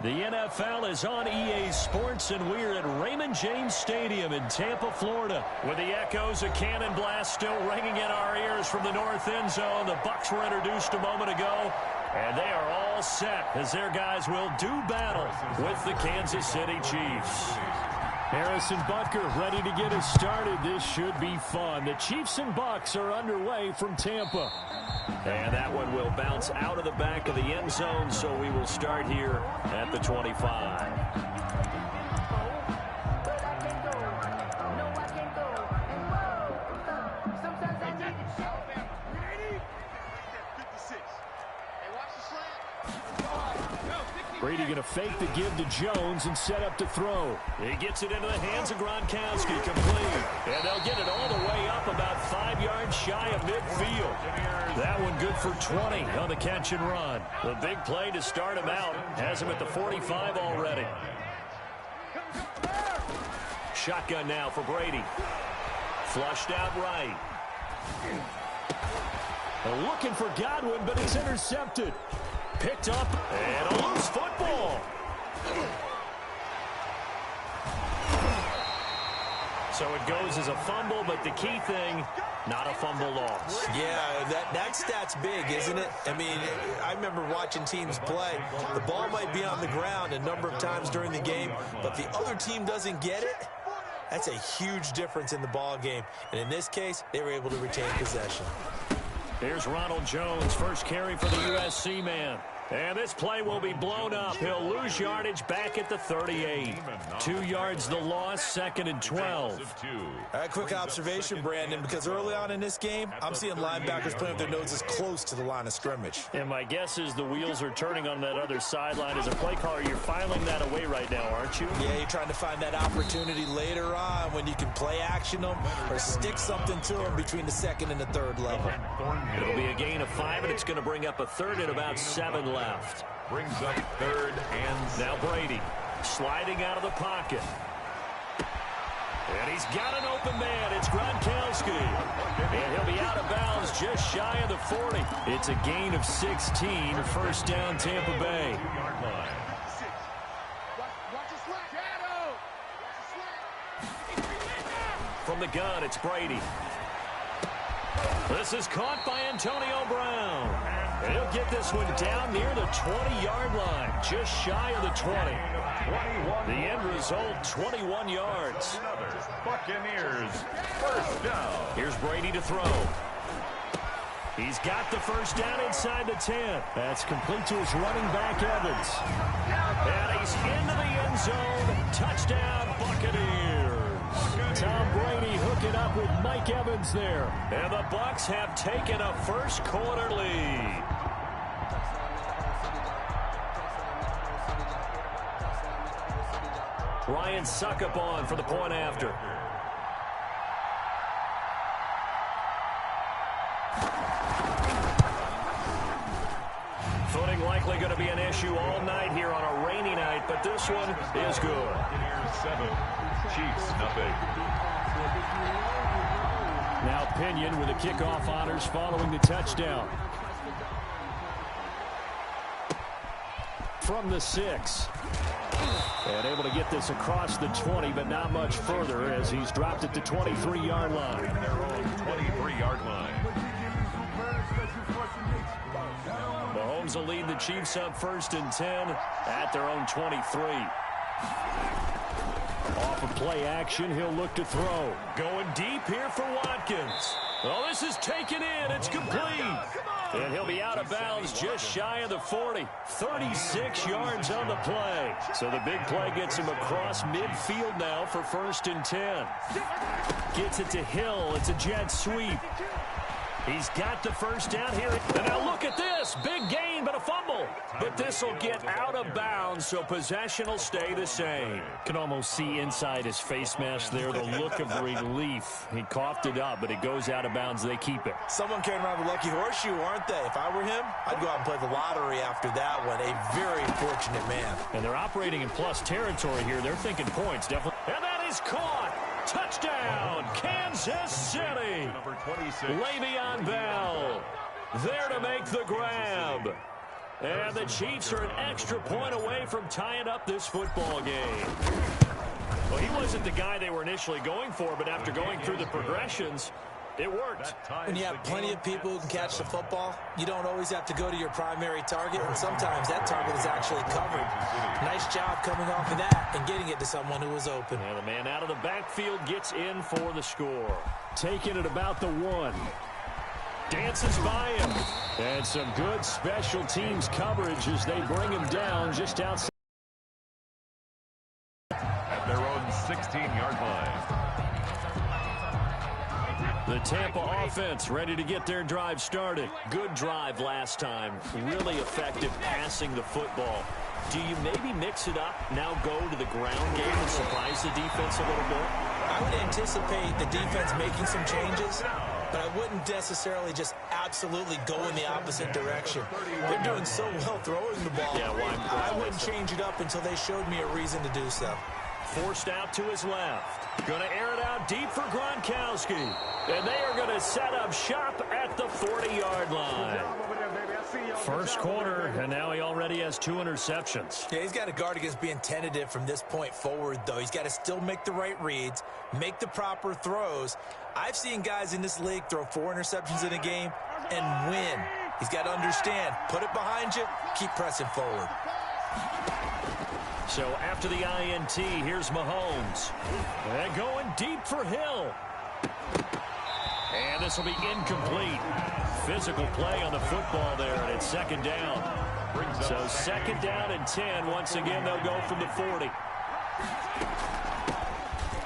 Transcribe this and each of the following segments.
The NFL is on EA Sports, and we're at Raymond James Stadium in Tampa, Florida. With the echoes of cannon blast still ringing in our ears from the north end zone. The Bucs were introduced a moment ago, and they are all set as their guys will do battle with the Kansas City Chiefs. Harrison Butker ready to get us started. This should be fun. The Chiefs and Bucs are underway from Tampa. And that one will bounce out of the back of the end zone, so we will start here at the 25. Brady going to fake the give to Jones and set up to throw. He gets it into the hands of Gronkowski, complete. And they'll get it all the way up about 5 yards shy of midfield. That one good for 20 on the catch and run. The big play to start him out has him at the 45 already. Shotgun now for Brady. Flushed out right. Looking for Godwin, but it's intercepted. Picked up, and a loose football. So it goes as a fumble, but the key thing, not a fumble loss. Yeah, that stat's big, isn't it? I mean, I remember watching teams play. The ball might be on the ground a number of times during the game, but the other team doesn't get it. That's a huge difference in the ball game. And in this case, they were able to retain possession. Here's Ronald Jones, first carry for the USC man. And this play will be blown up. He'll lose yardage back at the 38. 2 yards the loss, 2nd and 12. A quick observation, Brandon, because early on in this game, I'm seeing linebackers playing with their noses close to the line of scrimmage. And my guess is the wheels are turning on that other sideline. As a play caller, you're filing that away right now, aren't you? Yeah, you're trying to find that opportunity later on when you can play action them or stick something to them between the 2nd and the 3rd level. It'll be a gain of 5, and it's going to bring up a 3rd and about 7 left. Brings up 3rd and now Brady sliding out of the pocket. And he's got an open man. It's Gronkowski. And he'll be out of bounds just shy of the 40. It's a gain of 16. First down, Tampa Bay. From the gun, it's Brady. This is caught by Antonio Brown. And he'll get this one down near the 20-yard line, just shy of the 20. The end result, 21 yards. Buccaneers first down. Here's Brady to throw. He's got the first down inside the 10. That's complete to his running back, Evans. And he's into the end zone. Touchdown, Buccaneers. Tom Brady hooking up with Mike Evans there. And the Bucs have taken a first quarter lead. Ryan Succop for the point after. Footing likely going to be an issue all night here on a rainy night, but this one is good. 7, Chiefs nothing. Now Pinion with the kickoff honors following the touchdown. From the 6. And able to get this across the 20, but not much further as he's dropped at the 23-yard line. Their own 23-yard line. Mahomes will lead the Chiefs up 1st and 10 at their own 23. Off of play action, he'll look to throw. Going deep here for Watkins. Oh, this is taken in. It's complete. And he'll be out of bounds just shy of the 40. 36 yards on the play. So the big play gets him across midfield now for 1st and 10. Gets it to Hill. It's a jet sweep. He's got the first down here. And now look at this. Big gain, but a fumble. But this will get out of bounds, so possession will stay the same. Can almost see inside his face mask there the look of relief. He coughed it up, but it goes out of bounds. They keep it. Someone came around the lucky horseshoe, aren't they? If I were him, I'd go out and play the lottery after that one. A very fortunate man. And they're operating in plus territory here. They're thinking points, definitely. And that is caught. Touchdown, Kansas City. Number 26. Le'Veon Bell there to make the grab. And the Chiefs are an extra point away from tying up this football game. Well, he wasn't the guy they were initially going for, but after going through the progressions, it worked. When you have plenty of people who can catch the football, you don't always have to go to your primary target, and sometimes that target is actually covered. Nice job coming off of that and getting it to someone who was open. And the man out of the backfield gets in for the score. Taking it about the 1. Dances by him. And some good special teams coverage as they bring him down just outside. At their own 16-yard line. The Tampa offense ready to get their drive started. Good drive last time. Really effective passing the football. Do you maybe mix it up, now go to the ground game and surprise the defense a little bit? I would anticipate the defense making some changes, but I wouldn't necessarily just absolutely go in the opposite direction. They're doing so well throwing the ball. Yeah, I wouldn't change it up until they showed me a reason to do so. Forced out to his left. Going to air it out deep for Gronkowski. And they are going to set up shop at the 40-yard line. First quarter, and now he already has 2 interceptions. Yeah, he's got to guard against being tentative from this point forward, though. He's got to still make the right reads, make the proper throws. I've seen guys in this league throw 4 interceptions in a game and win. He's got to understand, put it behind you, keep pressing forward. So after the INT, here's Mahomes. And going deep for Hill. And this will be incomplete. Physical play on the football there, and it's second down. So second down and 10. Once again, they'll go from the 40.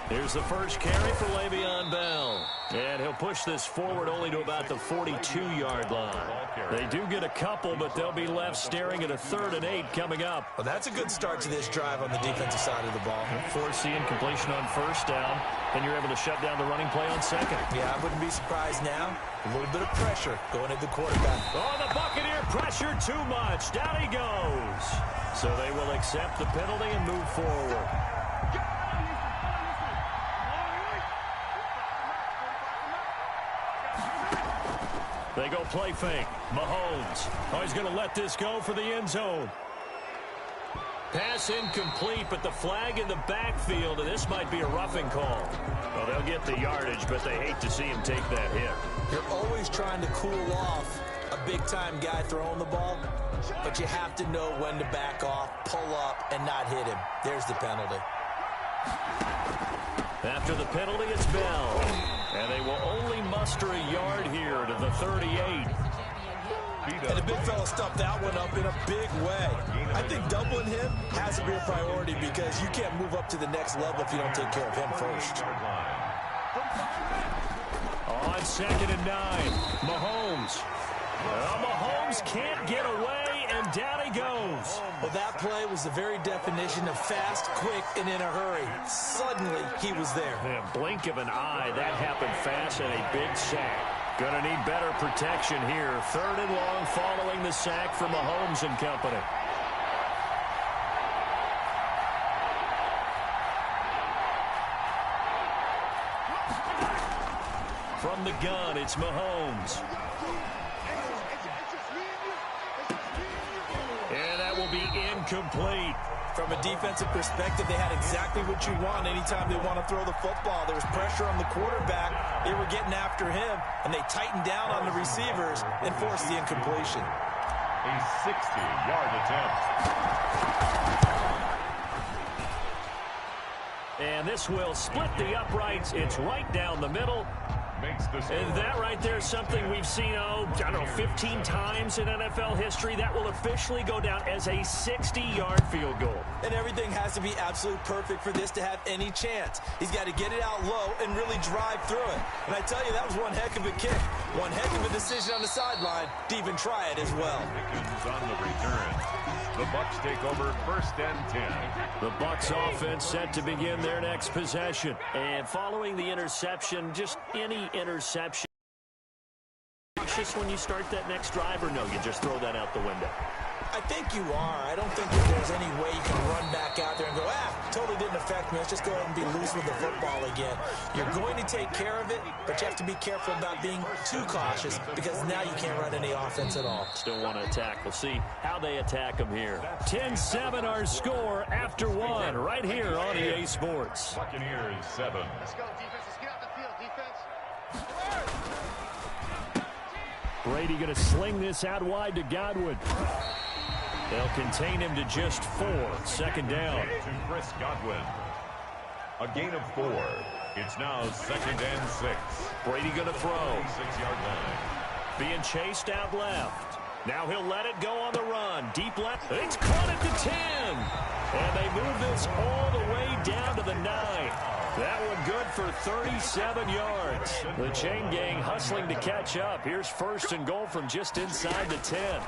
Here's the first carry for Le'Veon Bell. And he'll push this forward only to about the 42-yard line. They do get a couple, but they'll be left staring at a 3rd and 8 coming up. Well, that's a good start to this drive on the defensive side of the ball. Force the incompletion on first down, and you're able to shut down the running play on second. Yeah, I wouldn't be surprised now. A little bit of pressure going at the quarterback. Oh, the Buccaneer pressure too much. Down he goes. So they will accept the penalty and move forward. They go play fake. Mahomes. Oh, he's going to let this go for the end zone. Pass incomplete, but the flag in the backfield, and this might be a roughing call. Well, they'll get the yardage, but they hate to see him take that hit. You're always trying to cool off a big-time guy throwing the ball, but you have to know when to back off, pull up, and not hit him. There's the penalty. After the penalty, it's Bell. And they will only muster a yard here to the 38. And the big fella stuffed that one up in a big way. I think doubling him has to be a priority because you can't move up to the next level if you don't take care of him first. On 2nd and 9, Mahomes. Well, Mahomes can't get away, and down he goes. Well, that play was the very definition of fast, quick, and in a hurry. Suddenly, he was there. Man, blink of an eye, that happened fast and a big sack. Gonna need better protection here. 3rd and long following the sack from Mahomes and company. From the gun, it's Mahomes. And that will be incomplete. From a defensive perspective, they had exactly what you want anytime they want to throw the football. There was pressure on the quarterback. They were getting after him, and they tightened down on the receivers and forced the incompletion. A 60-yard attempt. And this will split the uprights. It's right down the middle. And that right there is something we've seen, I don't know, 15 times in NFL history. That will officially go down as a 60-yard field goal. And everything has to be absolutely perfect for this to have any chance. He's got to get it out low and really drive through it. And I tell you, that was one heck of a kick. One heck of a decision on the sideline to even try it as well. On the return. The Bucs take over 1st and 10. The Bucs offense set to begin their next possession. And following the interception, just any interception cautious when you start that next drive, or no, you just throw that out the window? I think you are. I don't think that there's any way you can run back out there and go, totally didn't affect me. Let's just go ahead and be loose with the football again. You're going to take care of it, but you have to be careful about being too cautious because now you can't run any offense at all. Still want to attack. We'll see how they attack them here. 10-7 our score after one right here on EA Sports. Buccaneers 7. Let's go, defense. Let's get out the field, defense. Brady going to sling this out wide to Godwin. They'll contain him to just 4. Second down. To Chris Godwin. A gain of 4. It's now 2nd and 6. Brady going to throw. 6-yard line. Being chased out left. Now he'll let it go on the run. Deep left. It's caught at the 10. And they move this all the way down to the 9. That one good for 37 yards. The chain gang hustling to catch up. Here's 1st and goal from just inside the 10.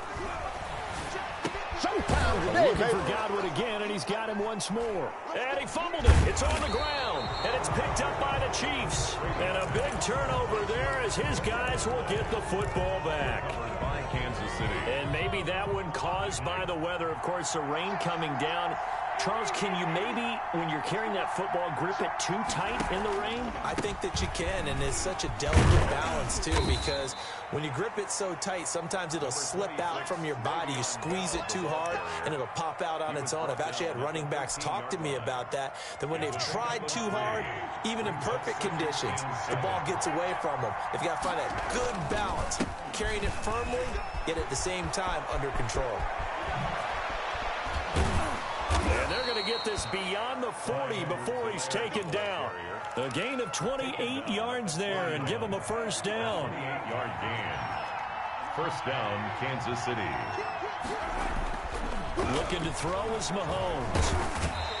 Looking for Godwin again, and he's got him once more. And he fumbled it. It's on the ground, and it's picked up by the Chiefs. And a big turnover there as his guys will get the football back. By Kansas City. And maybe that one caused by the weather. Of course, the rain coming down. Charles, can you maybe, when you're carrying that football, grip it too tight in the rain? I think that you can, and it's such a delicate balance, too, because when you grip it so tight, sometimes it'll slip out from your body. You squeeze it too hard, and it'll pop out on its own. I've actually had running backs talk to me about that when they've tried too hard, even in perfect conditions, the ball gets away from them. They've got to find that good balance, carrying it firmly, yet at the same time under control. And they're going to get this beyond the 40 before he's taken down. A gain of 28 yards there and give him a 1st down. 8-yard gain. 1st down, Kansas City. Looking to throw is Mahomes.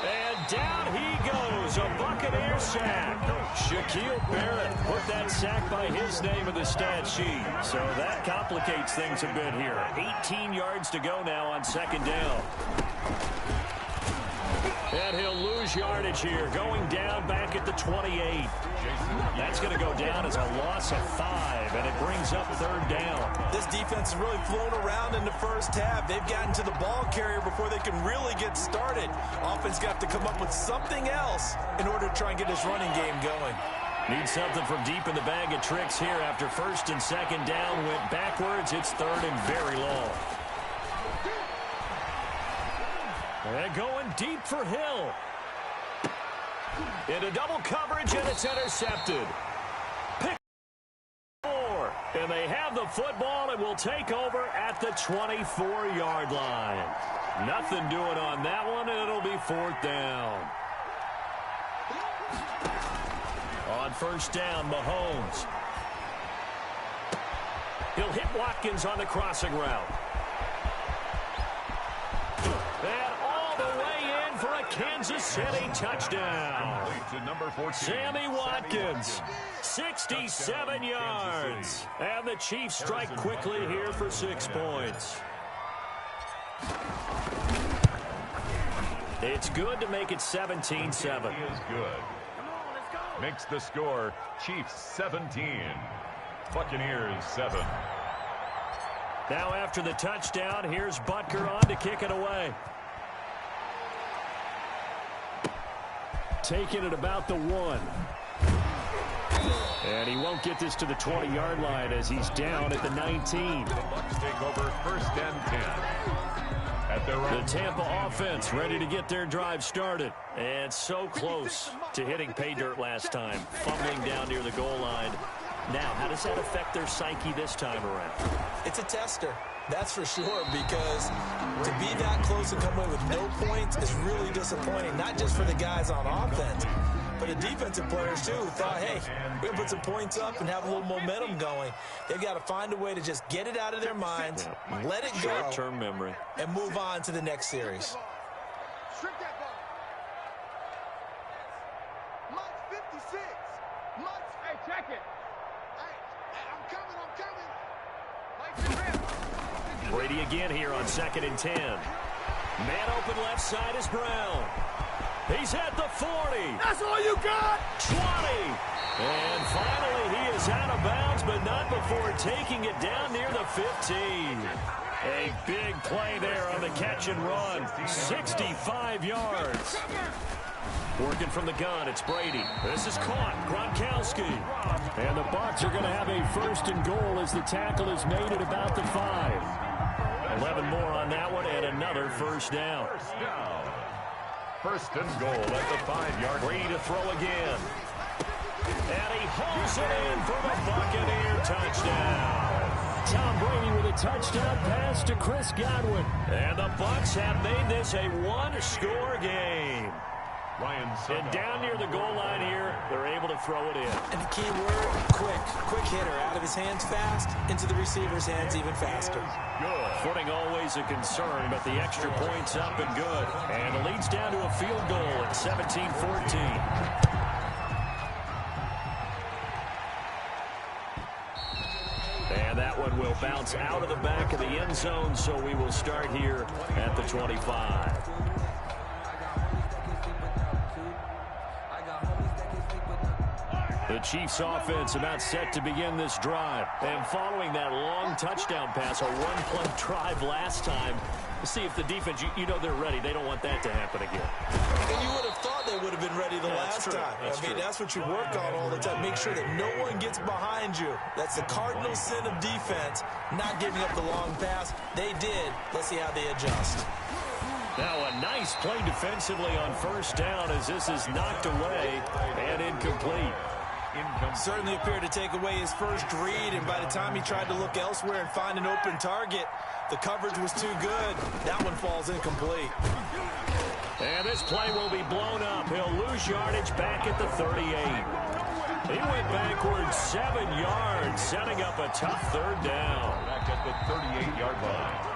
And down he goes. A Buccaneer sack. Shaquille Barrett put that sack by his name in the stat sheet. So that complicates things a bit here. 18 yards to go now on 2nd down. And he'll lose yardage here, going down back at the 28. That's going to go down as a loss of 5, and it brings up 3rd down. This defense has really flown around in the first half. They've gotten to the ball carrier before they can really get started. Offense got to come up with something else in order to try and get this running game going. Need something from deep in the bag of tricks here after 1st and 2nd down went backwards. It's 3rd and very long. And going deep for Hill. Into double coverage, and it's intercepted. Pick 4. And they have the football and will take over at the 24-yard line. Nothing doing on that one, and it'll be 4th down. On 1st down, Mahomes. He'll hit Watkins on the crossing route. And all the way in for a Kansas City touchdown. To number 14. Sammy Watkins, 67 yards. And the Chiefs strike quickly here for 6 points. It's good to make it 17-7. Is good. Makes the score Chiefs 17. Buccaneers 7. Now after the touchdown, here's Butker on to kick it away. Taking it about the 1. And he won't get this to the 20-yard line as he's down at the 19. The Bucs take over 1st and 10. At their own. The Tampa offense ready to get their drive started. And so close to hitting pay dirt last time. Fumbling down near the goal line. Now, how does that affect their psyche this time around? It's a tester, that's for sure, because to be that close and come away with no points is really disappointing, not just for the guys on offense, but the defensive players, too, who thought, hey, we're going to put some points up and have a little momentum going. They've got to find a way to just get it out of their minds, let it go, short-term memory, and move on to the next series. Strip that ball. Mutz 56. Mutz. Hey, check it. Brady again here on 2nd and 10. Man open left side is Brown. He's at the 40. That's all you got? 20. And finally, he is out of bounds, but not before taking it down near the 15. A big play there on the catch and run. 65 yards. Working from the gun, it's Brady. This is caught. Gronkowski. And the Bucs are going to have a first and goal as the tackle is made at about the 5. 11 more on that one and another first down. First and goal at the 5-yard. Brady to throw again. And he hauls it in for the Buccaneer touchdown. Tom Brady with a touchdown pass to Chris Godwin. And the Bucs have made this a one-score game. And down near the goal line here, they're able to throw it in. And the key word, quick. Quick hitter. Out of his hands fast, into the receiver's hands even faster. Footing always a concern, but the extra point's up and good. And it leads down to a field goal at 17-14. And that one will bounce out of the back of the end zone, so we will start here at the 25. The Chiefs offense about set to begin this drive. And following that long touchdown pass, a one-play drive last time, to see if the defense, you know they're ready. They don't want that to happen again. And you would have thought they would have been ready the last time. That's what you work on all the time. Make sure that no one gets behind you. That's the cardinal sin of defense, not giving up the long pass. They did. Let's see how they adjust. Now a nice play defensively on first down as this is knocked away and incomplete. Certainly appeared to take away his first read, and by the time he tried to look elsewhere and find an open target, the coverage was too good. That one falls incomplete. And this play will be blown up. He'll lose yardage back at the 38. He went backwards 7 yards, setting up a tough third down. Back at the 38-yard line.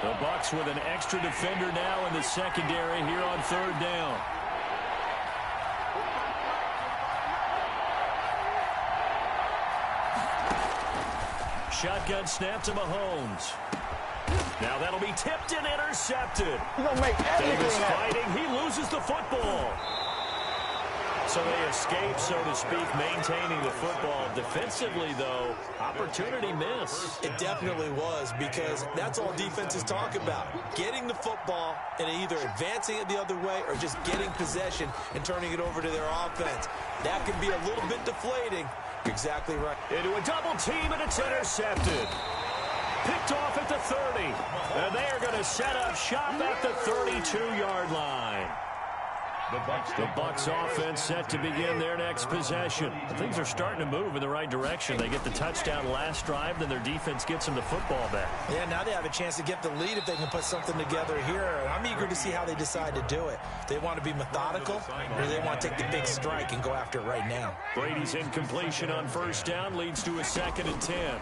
The Bucs with an extra defender now in the secondary here on third down. Shotgun snap to Mahomes. Now that'll be tipped and intercepted. Davis fighting. He loses the football. So they escape, so to speak, maintaining the football. Defensively, though, opportunity miss. It definitely was, because that's all defenses talk about. Getting the football and either advancing it the other way or just getting possession and turning it over to their offense. That can be a little bit deflating. You're exactly right. Into a double team, and it's intercepted. Picked off at the 30. And they are going to set up shop at the 32-yard line. The Bucs offense set to begin their next possession. Things are starting to move in the right direction. They get the touchdown last drive, then their defense gets them the football back. Yeah, now they have a chance to get the lead if they can put something together here. I'm eager to see how they decide to do it. They want to be methodical, or they want to take the big strike and go after it right now. Brady's incompletion on first down leads to a 2nd and 10.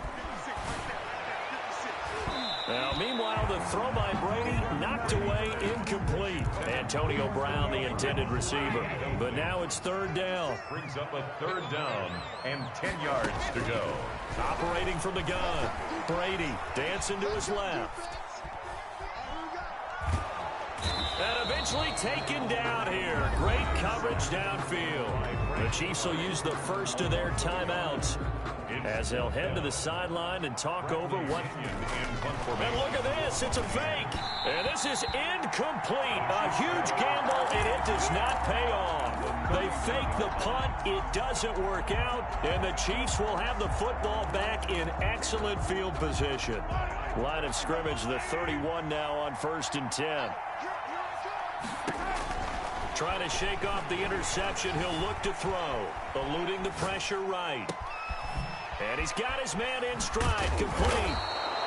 Now, meanwhile, the throw by Brady knocked away, incomplete. Antonio Brown, the intended receiver. But now it's third down. Brings up a third down and 10 yards to go. Operating from the gun. Brady dancing to his left. And eventually taken down here. Great coverage downfield. The Chiefs will use the first of their timeouts as they'll head to the sideline and talk over what. And look at this. It's a fake. And this is incomplete. A huge gamble, and it does not pay off. They fake the punt. It doesn't work out. And the Chiefs will have the football back in excellent field position. Line of scrimmage, the 31 now on 1st and 10. Trying to shake off the interception. He'll look to throw. Eluding the pressure right. And he's got his man in stride. Complete.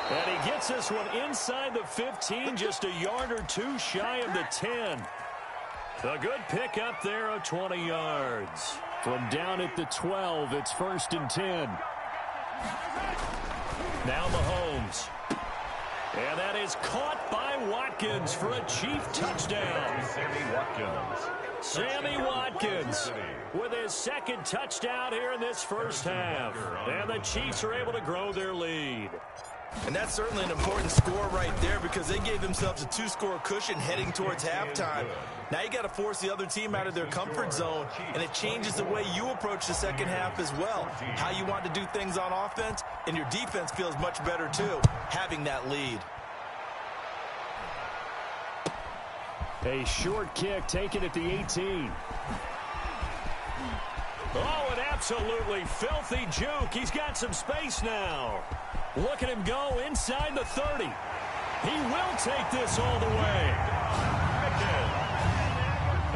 And he gets this one inside the 15, just a yard or two shy of the 10. A good pick up there of 20 yards. From down at the 12, it's 1st and 10. Now Mahomes. And that is caught by Watkins for a Chief touchdown. Sammy Watkins with his second touchdown here in this first half. And the Chiefs are able to grow their lead. And that's certainly an important score right there because they gave themselves a 2-score cushion heading towards halftime. Now you got to force the other team out of their comfort zone, and it changes the way you approach the second half as well. How you want to do things on offense, and your defense feels much better too, having that lead. A short kick taken at the 18. Oh, an absolutely filthy juke. He's got some space now. Look at him go inside the 30. He will take this all the way.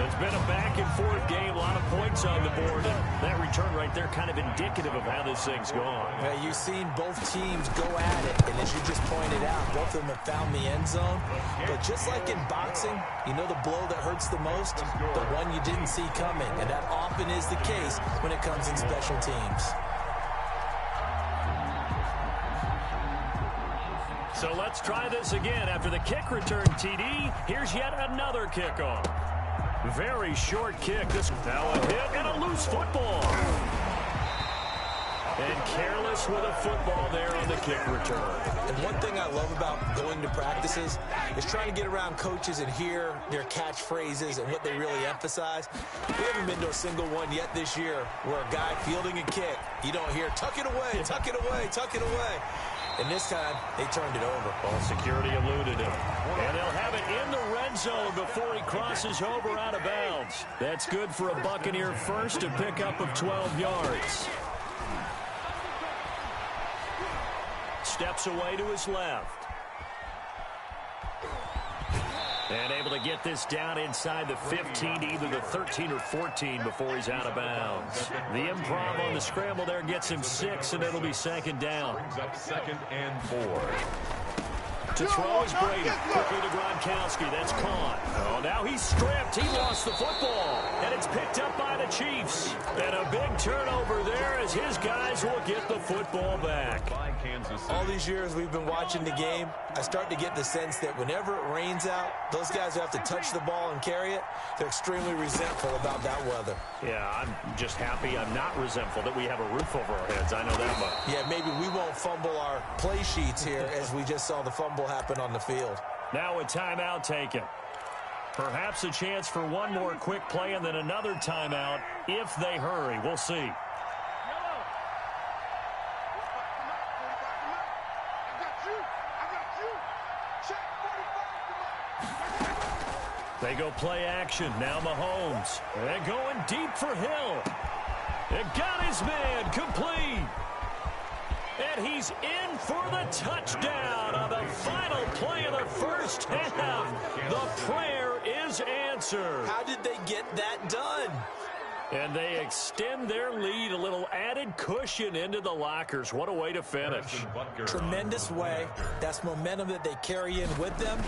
It's been a back-and-forth game, a lot of points on the board, and that return right there kind of indicative of how this thing's gone. Yeah, you've seen both teams go at it, and as you just pointed out, both of them have found the end zone. But just like in boxing, you know the blow that hurts the most? The one you didn't see coming, and that often is the case when it comes in special teams. So let's try this again. After the kick return, TD, here's yet another kickoff. Very short kick. This now a hit and a loose football. And careless with a football there on the kick return. And one thing I love about going to practices is trying to get around coaches and hear their catchphrases and what they really emphasize. We haven't been to a single one yet this year where a guy fielding a kick, you don't hear, tuck it away, tuck it away, tuck it away. And this time, they turned it over. Well, security eluded him. And they'll have it in the red zone before he crosses over out of bounds. That's good for a Buccaneer first, a pickup of 12 yards. Steps away to his left. And able to get this down inside the 15, either the 13 or 14 before he's out of bounds. The improv on the scramble there gets him 6, and it'll be second down. Brings up 2nd and 4. To throw is Brady. Quickly to Gronkowski. That's caught. Oh, now he's stripped. He lost the football. And it's picked up by the Chiefs. And a big turnover there as his guys will get the football back. All these years we've been watching the game, I start to get the sense that whenever it rains out, those guys who have to touch the ball and carry it, they're extremely resentful about that weather. Yeah, I'm just happy I'm not resentful that we have a roof over our heads. I know that much. Yeah, maybe we won't fumble our play sheets here as we just saw the fumble happen on the field. Now a timeout taken. Perhaps a chance for one more quick play and then another timeout if they hurry. We'll see. They go play action. Now Mahomes. And going deep for Hill. It got his man complete. And he's in for the touchdown on the final play of the first half. The prayer is answered. How did they get that done? And they extend their lead, a little added cushion into the lockers. What a way to finish. Tremendous way. That's momentum that they carry in with them.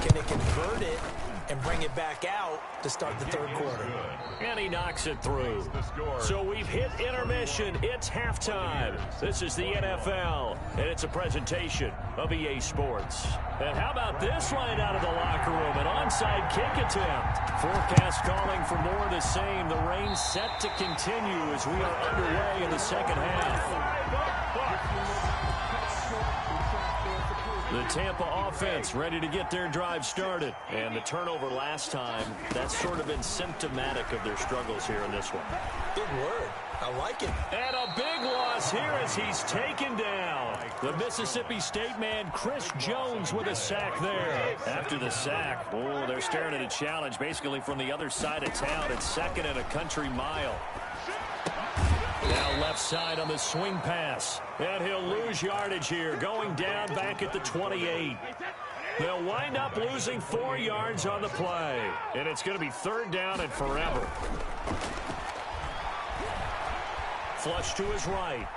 Can they convert it and bring it back out to start the third quarter? And he knocks it through. So we've hit intermission. It's halftime. This is the NFL, and it's a presentation of EA Sports. And how about this line out of the locker room? An onside kick attempt. Forecast calling for more of the same. The rain set to continue as we are underway in the second half. The Tampa offense ready to get their drive started. And the turnover last time, that's sort of been symptomatic of their struggles here in this one. Good word. I like it. And a big loss here as he's taken down. The Mississippi State man, Chris Jones, with a sack there. After the sack, oh, they're staring at a challenge basically from the other side of town. It's 2nd and a country mile. Now left side on the swing pass. And he'll lose yardage here, going down back at the 28. They'll wind up losing 4 yards on the play. And it's going to be 3rd down and forever. Flush to his right.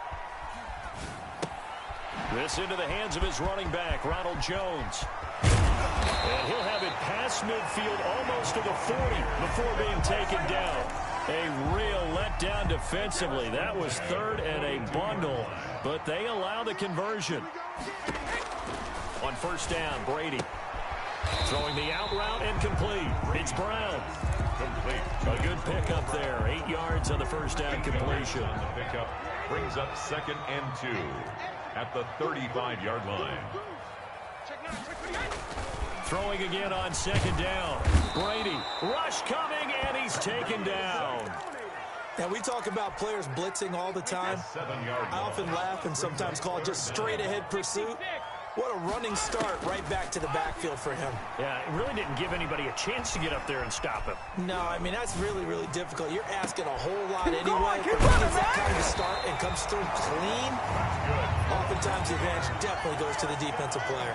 This into the hands of his running back, Ronald Jones. And he'll have it past midfield almost to the 40 before being taken down. A real letdown defensively. That was 3rd and a bundle, but they allow the conversion. On first down, Brady. Throwing the out route incomplete. It's Brown. Complete. A good pickup there. 8 yards on the first down completion. On the pickup brings up 2nd and 2 at the 35-yard line. Throwing again on 2nd down. Brady. Rush coming, and he's taken down. Now, we talk about players blitzing all the time. I often laugh and sometimes call it just straight-ahead pursuit. What a running start right back to the backfield for him. Yeah, it really didn't give anybody a chance to get up there and stop him. No, I mean, that's really, really difficult. You're asking a whole lot anyway. But he gets that kind of start and comes through clean. Oftentimes, the advantage definitely goes to the defensive player.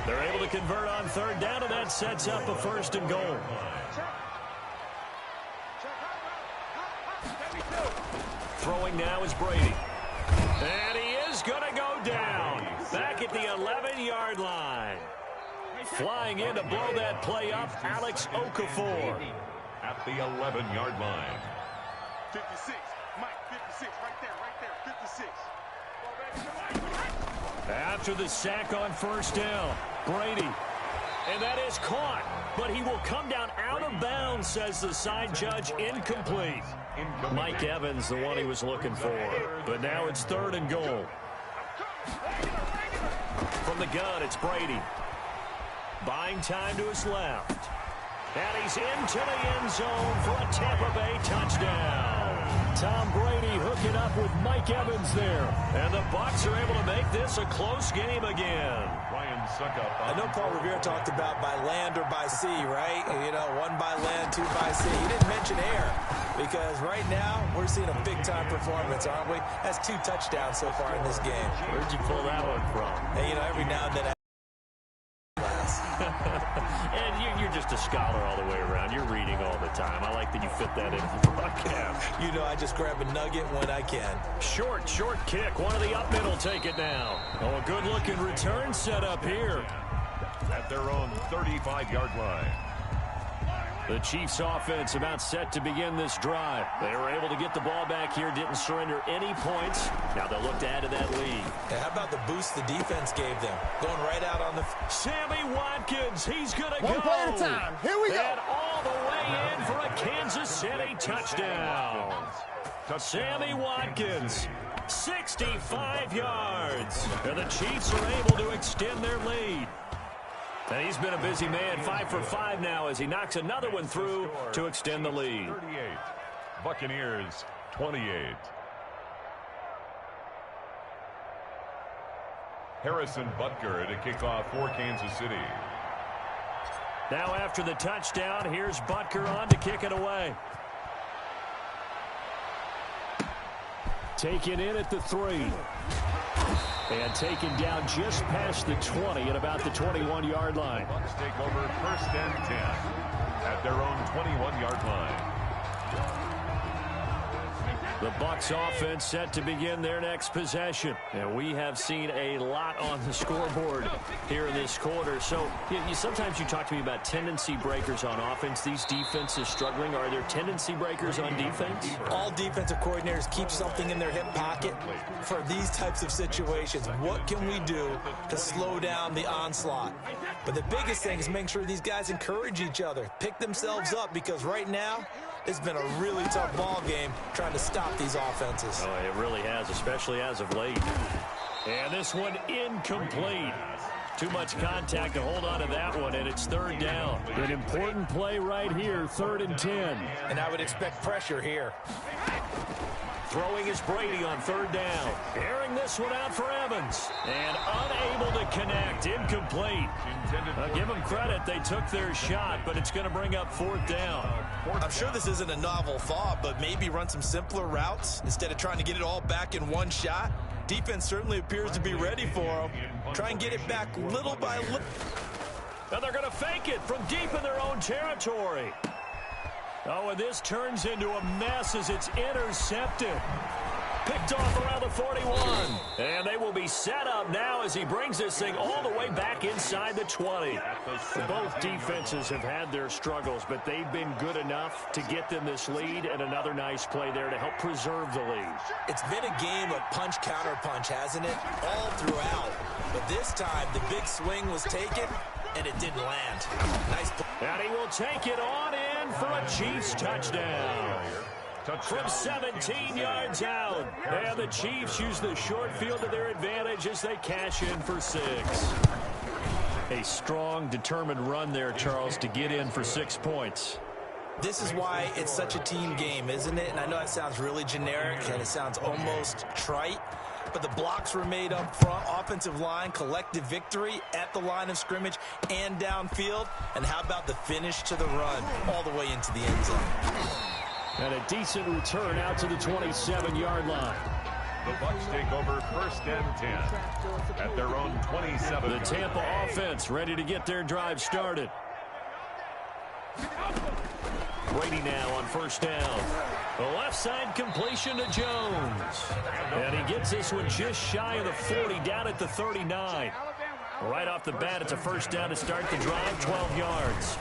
They're able to convert on 3rd down, and that sets up a 1st and goal. Throwing now is Brady. And he is going to go down. Back at the 11-yard line. Flying in to blow that play up, Alex Okafor. At the 11-yard line. 56. Mike, 56. Right there. 56. After the sack on 1st down, Brady. And that is caught. But he will come down out of bounds, says the side judge. Incomplete. Mike Evans, the one he was looking for. But now it's 3rd and goal. From the gun, it's Brady. Buying time to his left. And he's into the end zone for a Tampa Bay touchdown. Tom Brady hooking up with Mike Evans there. And the Bucs are able to make this a close game again. I know Paul Revere talked about by land or by sea, right? You know, 1 by land, 2 by sea. He didn't mention air because right now we're seeing a big-time performance, aren't we? That's 2 touchdowns so far in this game. Where'd you pull that one from? Hey, you know, every now and then And you're just a scholar all the way around. You're reading all the time. I like that you fit that in the broadcast. You know, I just grab a nugget when I can. Short kick. One of the up middle take it now. Oh, a good-looking return set up here. At their own 35-yard line. The Chiefs offense about set to begin this drive. They were able to get the ball back here, didn't surrender any points. Now they'll look to add to that lead. Hey, how about the boost the defense gave them? Going right out on the... Sammy Watkins, he's going to go. One play at a time. Here we go. And all the way in for a Kansas City touchdown. Sammy Watkins, 65 yards. And the Chiefs are able to extend their lead. And he's been a busy man, 5 for 5 now as he knocks another one through to extend the lead. 38. Buccaneers, 28. Harrison Butker to kick off for Kansas City. Now after the touchdown, here's Butker on to kick it away. Taken in at the 3. And taken down just past the 20 at about the 21-yard line. Bucs take over 1st and 10 at their own 21-yard line. The Bucs offense set to begin their next possession. And we have seen a lot on the scoreboard here in this quarter. So sometimes you talk to me about tendency breakers on offense. These defenses struggling. Are there tendency breakers on defense? All defensive coordinators keep something in their hip pocket for these types of situations. What can we do to slow down the onslaught? But the biggest thing is make sure these guys encourage each other, pick themselves up, because right now it's been a really tough ball game trying to stop these offenses. Oh, it really has, especially as of late. And this one incomplete. Too much contact to hold on to that one, and it's 3rd down. An important play right here, 3rd and 10. And I would expect pressure here. Throwing is Brady on 3rd down. Airing this one out for Evans. And unable to connect. Incomplete. Give them credit. They took their shot, but it's going to bring up 4th down. I'm sure this isn't a novel thought, but maybe run some simpler routes instead of trying to get it all back in one shot. Defense certainly appears to be ready for them. Try and get it back little by little. Now they're going to fake it from deep in their own territory. Oh, and this turns into a mess as it's intercepted. Picked off around the 41. And they will be set up now as he brings this thing all the way back inside the 20. Both defenses have had their struggles, but they've been good enough to get them this lead, and another nice play there to help preserve the lead. It's been a game of punch, counter punch, hasn't it? All throughout. But this time, the big swing was taken, and it didn't land. Nice play. And he will take it on in for a Chiefs touchdown. From 17 yards out. And the Chiefs use the short field to their advantage as they cash in for 6. A strong, determined run there, Charles, to get in for 6 points. This is why it's such a team game, isn't it? And I know it sounds really generic and it sounds almost trite, but the blocks were made up front, offensive line, collective victory at the line of scrimmage and downfield. And how about the finish to the run all the way into the end zone? And a decent return out to the 27-yard line. The Bucs take over 1st and 10 at their own 27. The Tampa offense ready to get their drive started. Brady now on 1st down. The left side completion to Jones. And he gets this one just shy of the 40, down at the 39. Right off the bat, it's a 1st down to start the drive, 12 yards.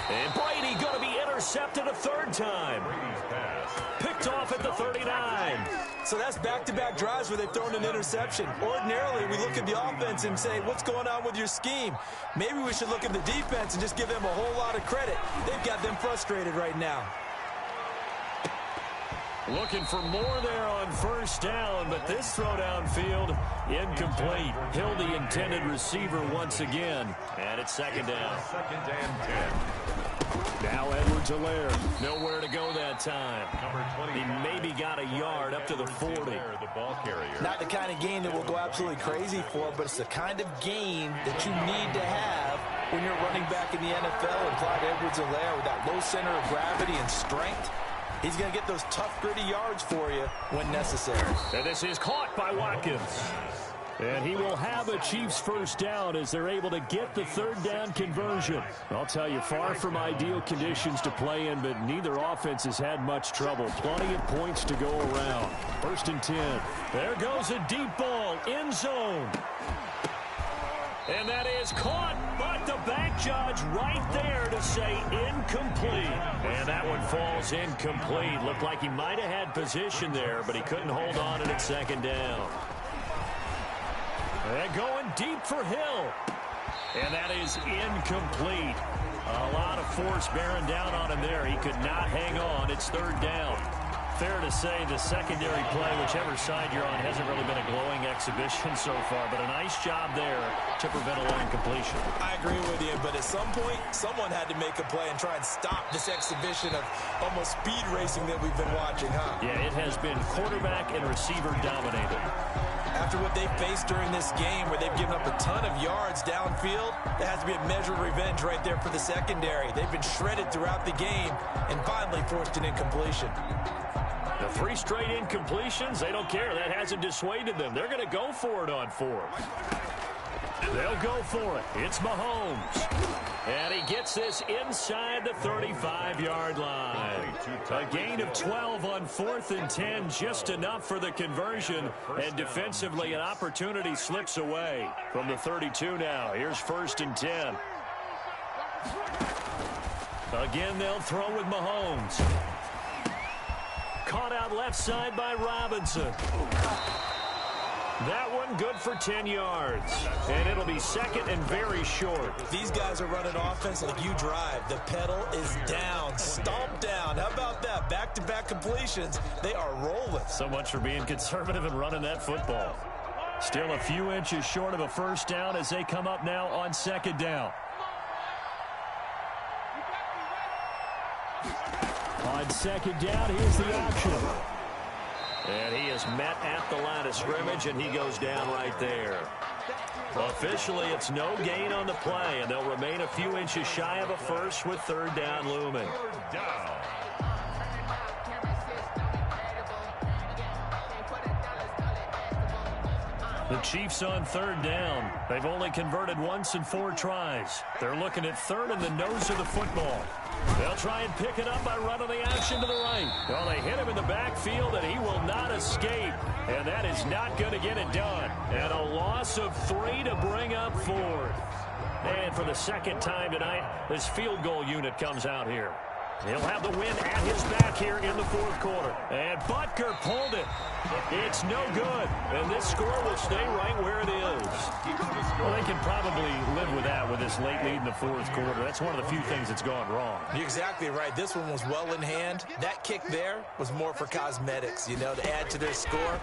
And Brady going to be intercepted a 3rd time. Picked off at the 39. So that's back-to-back drives where they've thrown an interception. Ordinarily, we look at the offense and say, what's going on with your scheme? Maybe we should look at the defense and just give them a whole lot of credit. They've got them frustrated right now. Looking for more there on 1st down, but this throw downfield incomplete. Hill the intended receiver once again. And it's 2nd down. 2nd and 10. Now Edwards-Helaire. Nowhere to go that time. He maybe got a yard up to the 40. The ball carrier. Not the kind of game that we'll go absolutely crazy for, but it's the kind of game that you need to have when you're running back in the NFL. And Clyde Edwards-Helaire with that low center of gravity and strength, he's going to get those tough, gritty yards for you when necessary. And this is caught by Watkins. And he will have a Chiefs 1st down as they're able to get the 3rd down conversion. I'll tell you, far from ideal conditions to play in, but neither offense has had much trouble. Plenty of points to go around. 1st and 10. There goes a deep ball, end zone. And that is caught, but the back judge right there to say incomplete. And that one falls incomplete. Looked like he might have had position there, but he couldn't hold on and it's 2nd down. And going deep for Hill. And that is incomplete. A lot of force bearing down on him there. He could not hang on. It's 3rd down. Fair to say the secondary play, whichever side you're on, hasn't really been a glowing exhibition so far. But a nice job there to prevent a long completion. I agree with you, but at some point, someone had to make a play and try and stop this exhibition of almost speed racing that we've been watching, huh? Yeah, it has been quarterback and receiver dominated. After what they faced during this game where they've given up a ton of yards downfield, there has to be a measure of revenge right there for the secondary. They've been shredded throughout the game and finally forced an incompletion. The 3 straight incompletions, they don't care. That hasn't dissuaded them. They're going to go for it on 4th. They'll go for it. It's Mahomes. And he gets this inside the 35-yard line. A gain of 12 on 4th and 10, just enough for the conversion. And defensively, an opportunity slips away from the 32 now. Here's 1st and 10. Again, they'll throw with Mahomes. Caught out left side by Robinson. That one good for 10 yards. And it'll be 2nd and very short. These guys are running offense like you drive. The pedal is down, stomp down. How about that? Back-to-back completions. They are rolling. So much for being conservative and running that football. Still a few inches short of a 1st down as they come up now on 2nd down. On 2nd down, here's the option. And he is met at the line of scrimmage, and he goes down right there. Officially, it's no gain on the play, and they'll remain a few inches shy of a 1st with 3rd down looming. 3rd down. The Chiefs on 3rd down. They've only converted once in 4 tries. They're looking at 3rd in the nose of the football. They'll try and pick it up by running the action to the right. Well, they hit him in the backfield, and he will not escape. And that is not going to get it done. And a loss of 3 to bring up 4th. And for the 2nd time tonight, this field goal unit comes out here. He'll have the win at his back here in the fourth quarter. And Butker pulled it. It's no good. And this score will stay right where it is. Well, they can probably live with that with this late lead in the fourth quarter. That's one of the few things that's gone wrong. You're exactly right. This one was well in hand. That kick there was more for cosmetics, you know, to add to their score.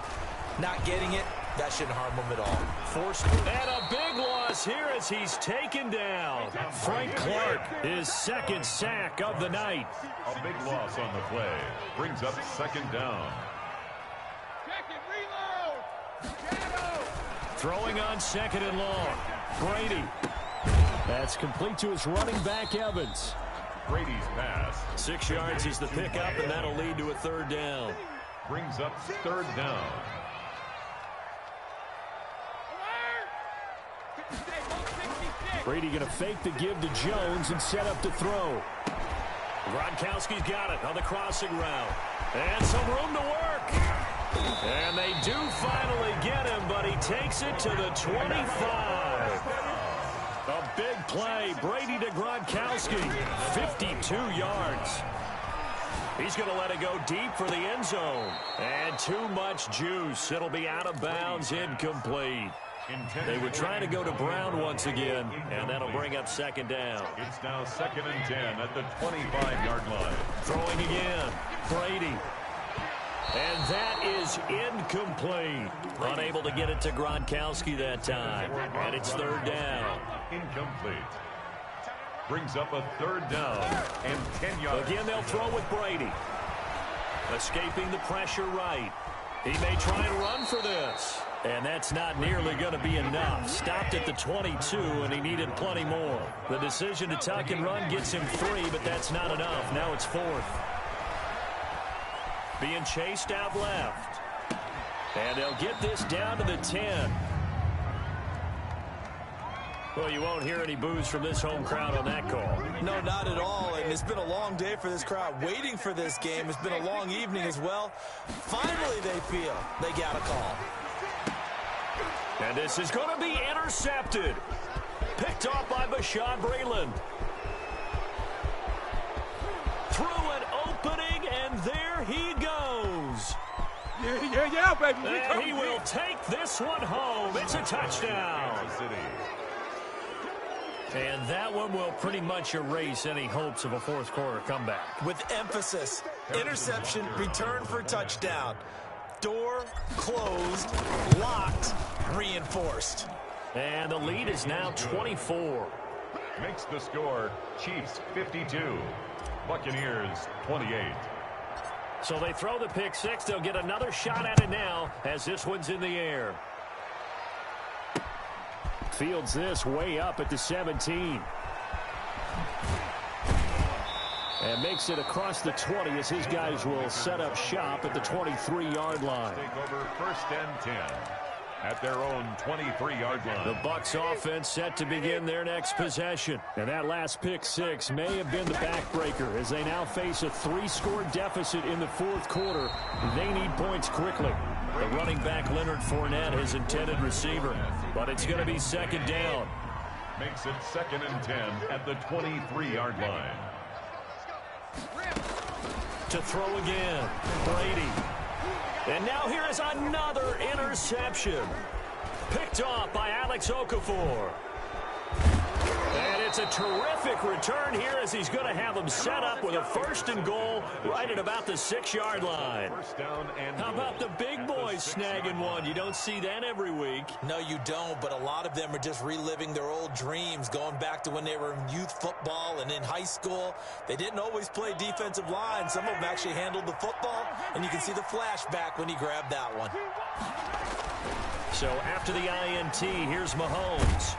Not getting it, that shouldn't harm them at all. Forced. And a big loss here as he's taken down. Frank Clark, his second sack of the night. A big loss on the play. Brings up second down. Throwing on second and long. Brady. That's complete to his running back, Evans. Brady's pass. 6 yards is the pickup, and that'll lead to a third down. Brings up third down. Brady going to fake the give to Jones and set up to throw. Gronkowski's got it on the crossing route. And some room to work. And they do finally get him, but he takes it to the 25. A big play. Brady to Gronkowski. 52 yards. He's going to let it go deep for the end zone. And too much juice. It'll be out of bounds, incomplete. They were trying to go to Brown once again, and that'll bring up second down. It's now 2nd and 10 at the 25-yard line. Throwing again. Brady. And that is incomplete. Unable to get it to Gronkowski that time. And it's third down. Incomplete. Brings up a third down and 10 yards. Again, they'll throw with Brady. Escaping the pressure right. He may try and run for this. And that's not nearly going to be enough. Stopped at the 22, and he needed plenty more. The decision to tuck and run gets him 3, but that's not enough. Now it's 4th. Being chased out left. And they'll get this down to the 10. Well, you won't hear any boos from this home crowd on that call. No, not at all. And it's been a long day for this crowd waiting for this game. It's been a long evening as well. Finally, they feel they got a call. And this is going to be intercepted. Picked off by Bashaud Breeland. Through an opening, and there he goes. Yeah, baby. And he will take this one home. It's a touchdown. And that one will pretty much erase any hopes of a fourth quarter comeback. With emphasis, interception, return for touchdown. Door closed, locked, reinforced. And the lead is now 24. Makes the score Chiefs 52, Buccaneers 28. So they throw the pick six. They'll get another shot at it now as this one's in the air. Fields this way up at the 17. And makes it across the 20 as his guys will set up shop at the 23-yard line. Take over 1st and 10 at their own 23-yard line. The Bucs offense set to begin their next possession. And that last pick six may have been the backbreaker as they now face a 3-score deficit in the fourth quarter. They need points quickly. The running back Leonard Fournette, his intended receiver. But it's going to be second down. Makes it 2nd and 10 at the 23-yard line. To throw again, Brady. And now here is another interception. Picked off by Alex Okafor. And it's a terrific return here as he's going to have them set up with a 1st and goal right at about the 6-yard line. First down and How about the big boys snagging one? You don't see that every week. No, you don't, but a lot of them are just reliving their old dreams, going back to when they were in youth football and in high school. They didn't always play defensive line. Some of them actually handled the football, and you can see the flashback when he grabbed that one. So after the INT, here's Mahomes.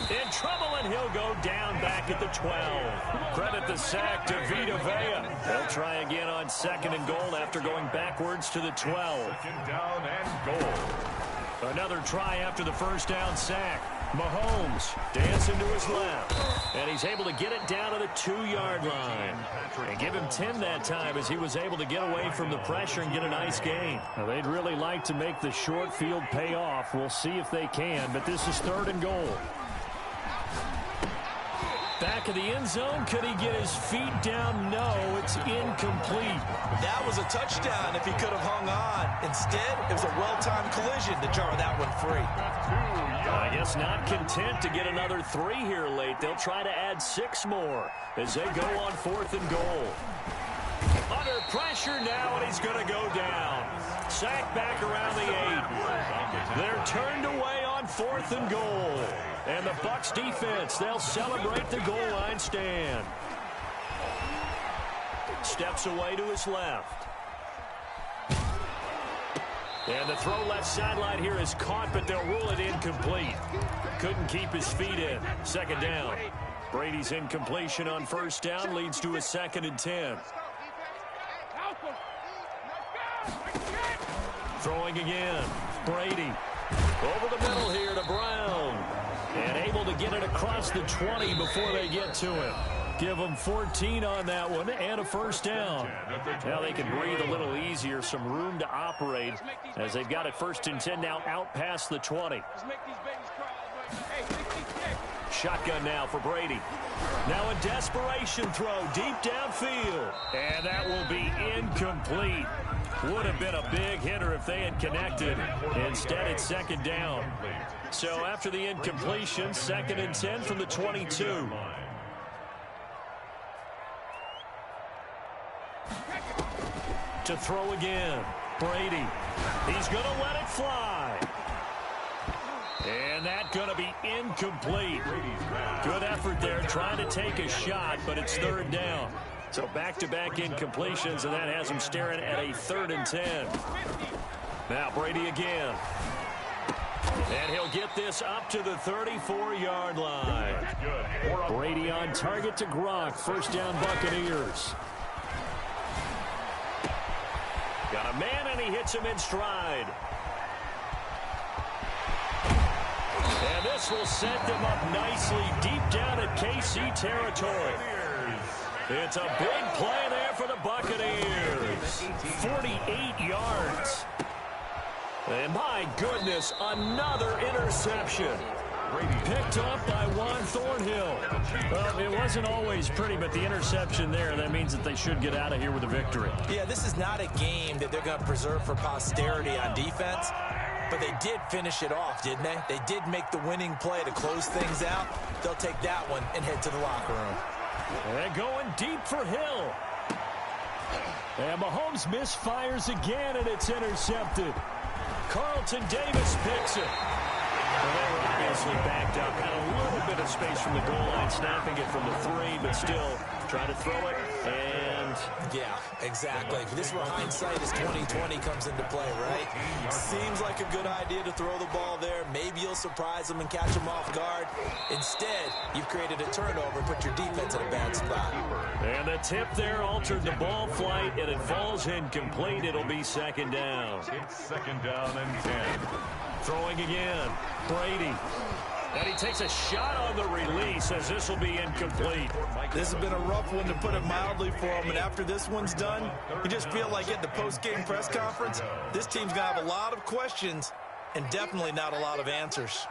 In trouble, and he'll go down back at the 12. Credit the sack to Vita Vea. They'll try again on 2nd and goal after going backwards to the 12. 2nd down and goal. Another try after the first down sack. Mahomes dancing to his left. And he's able to get it down to the 2-yard line. And give him 10 that time as he was able to get away from the pressure and get a nice gain. Now, they'd really like to make the short field pay off. We'll see if they can, but this is 3rd and goal. Back back of the end zone. Could he get his feet down? No, it's incomplete. That was a touchdown if he could have hung on. Instead, it was a well-timed collision to jar that one free. I guess not content to get another 3 here late. They'll try to add 6 more as they go on 4th and goal. Under pressure now, and he's going to go down. Sacked back around the 8. They're turned away on 4th and goal. And the Bucs defense, they'll celebrate the goal line stand. Steps away to his left. And the throw left sideline here is caught, but they'll rule it incomplete. Couldn't keep his feet in. 2nd down. Brady's incompletion on 1st down leads to a 2nd and 10. Throwing again. Brady. Over the middle here to Brown. And able to get it across the 20 before they get to him. Give them 14 on that one and a 1st down. Now they can breathe a little easier, some room to operate as they've got it 1st and 10 now out past the 20. Shotgun now for Brady. Now a desperation throw deep downfield. And that will be incomplete. Would have been a big hitter if they had connected. Instead, it's 2nd down. So after the incompletion, 2nd and 10 from the 22. To throw again. Brady. He's going to let it fly. And that's going to be incomplete. Good effort there trying to take a shot, but it's 3rd down. So back-to-back incompletions, and that has him staring at a 3rd and 10. Now Brady again. And he'll get this up to the 34-yard line. Brady on target to Gronk. 1st down Buccaneers. Got a man, and he hits him in stride. And this will set them up nicely deep down at KC territory. It's a big play there for the Buccaneers. 48 yards. And my goodness, another interception. Picked up by Juan Thornhill. Well, it wasn't always pretty, but the interception there, that means that they should get out of here with a victory. Yeah, this is not a game that they're going to preserve for posterity on defense, but they did finish it off, didn't they? They did make the winning play to close things out. They'll take that one and head to the locker room. And going deep for Hill. And Mahomes misfires again, and it's intercepted. Carlton Davis picks it. Well, they were obviously backed up. Had a little bit of space from the goal line, snapping it from the 3, but still trying to throw it. And yeah, exactly. This is where hindsight is 20/20 comes into play, right? Seems like a good idea to throw the ball there. Maybe you'll surprise them and catch them off guard. Instead, you've created a turnover, put your defense in a bad spot. And the tip there altered the ball flight, and it falls incomplete. It'll be 2nd down. It's 2nd down and 10. Throwing again. Brady. And he takes a shot on the release as this will be incomplete. This has been a rough one, to put it mildly, for him. And after this one's done, you just feel like at the post-game press conference, this team's going to have a lot of questions and definitely not a lot of answers.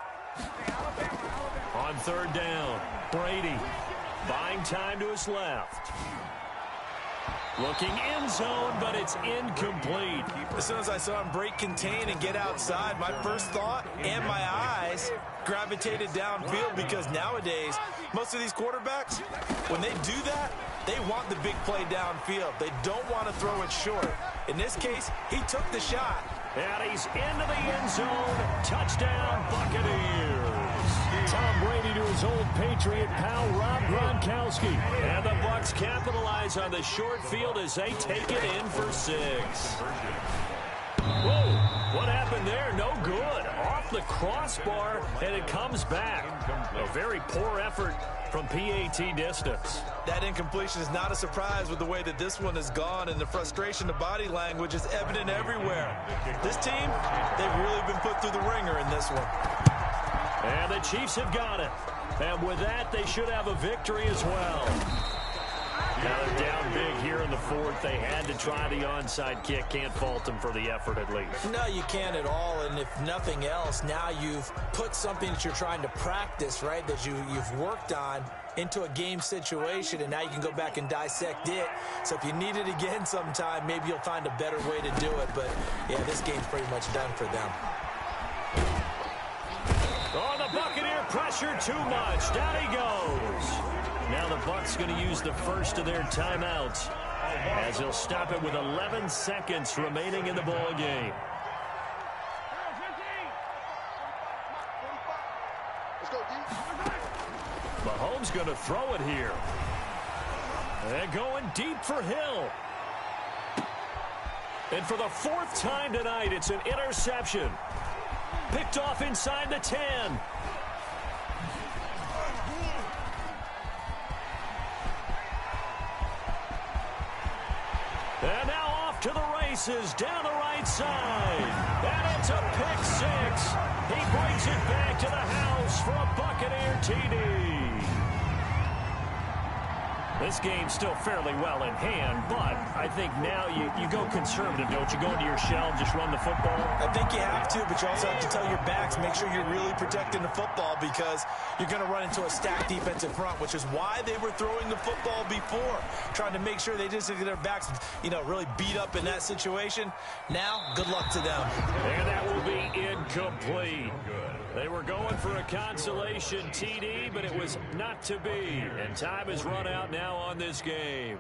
On 3rd down, Brady buying time to his left. Looking end zone, but it's incomplete. As soon as I saw him break contain and get outside, my first thought and my eyes gravitated downfield, because nowadays, most of these quarterbacks, when they do that, they want the big play downfield. They don't want to throw it short. In this case, he took the shot. And he's into the end zone. Touchdown, Buccaneers. Tom Brady to his old Patriot pal, Rob Gronkowski. And the Bucs capitalize on the short field as they take it in for 6. Whoa, what happened there? No good. Off the crossbar, and it comes back. A very poor effort from PAT distance. That incompletion is not a surprise with the way that this one has gone, and the frustration, the body language is evident everywhere. This team, they've really been put through the ringer in this one. And the Chiefs have got it. And with that, they should have a victory as well. Now they're down big here here in the fourth. They had to try the onside kick. Can't fault them for the effort, at least. No, you can't at all. And if nothing else, now you've put something that you're trying to practice, right, that you've worked on into a game situation, and now you can go back and dissect it. So if you need it again sometime, maybe you'll find a better way to do it. But, yeah, this game's pretty much done for them. Oh, the Buccaneer pressure too much. Down he goes. Now the Bucs going to use the first of their timeouts as he'll stop it with 11 seconds remaining in the ball game. Mahomes going to throw it here. And going deep for Hill. And for the fourth time tonight, it's an interception. Picked off inside the 10. And now off to the races down the right side. And it's a pick six. He brings it back to the house for a Buccaneer TD. This game's still fairly well in hand, but I think now you go conservative, don't you? Go into your shell and just run the football? I think you have to, but you also have to tell your backs, make sure you're really protecting the football because you're going to run into a stacked defensive front, which is why they were throwing the football before, trying to make sure they just get their backs, really beat up in that situation. Now, good luck to them. And that will be incomplete. They were going for a consolation TD, but it was not to be. And time has run out now on this game.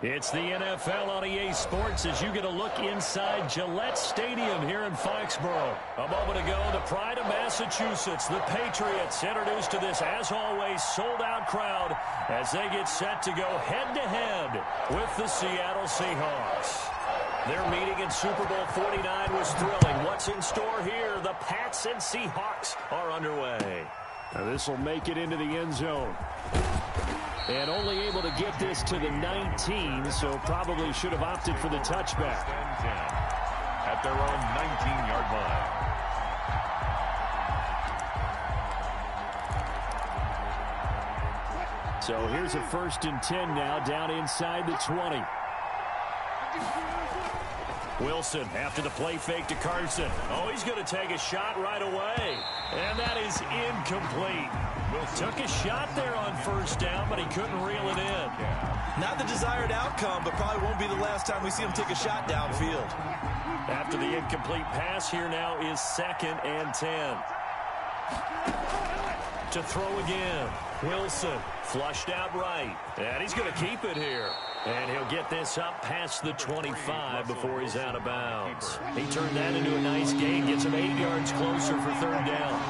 It's the NFL on EA Sports as you get a look inside Gillette Stadium here in Foxborough. A moment ago, the pride of Massachusetts, the Patriots, introduced to this, as always, sold-out crowd as they get set to go head-to-head with the Seattle Seahawks. Their meeting in Super Bowl 49 was thrilling. What's in store here? The Pats and Seahawks are underway. Now this will make it into the end zone. And only able to get this to the 19, so probably should have opted for the touchback. 10 at their own 19-yard line. So here's a 1st and 10 now, down inside the 20. Wilson after the play fake to Carson. Oh, he's going to take a shot right away. And that is incomplete. Took a shot there on 1st down, but he couldn't reel it in. Not the desired outcome, but probably won't be the last time we see him take a shot downfield. After the incomplete pass, here now is 2nd and 10. To throw again. Wilson flushed out right. And he's going to keep it here. And he'll get this up past the 25 before he's out of bounds. He turned that into a nice gain. Gets him 8 yards closer for 3rd down.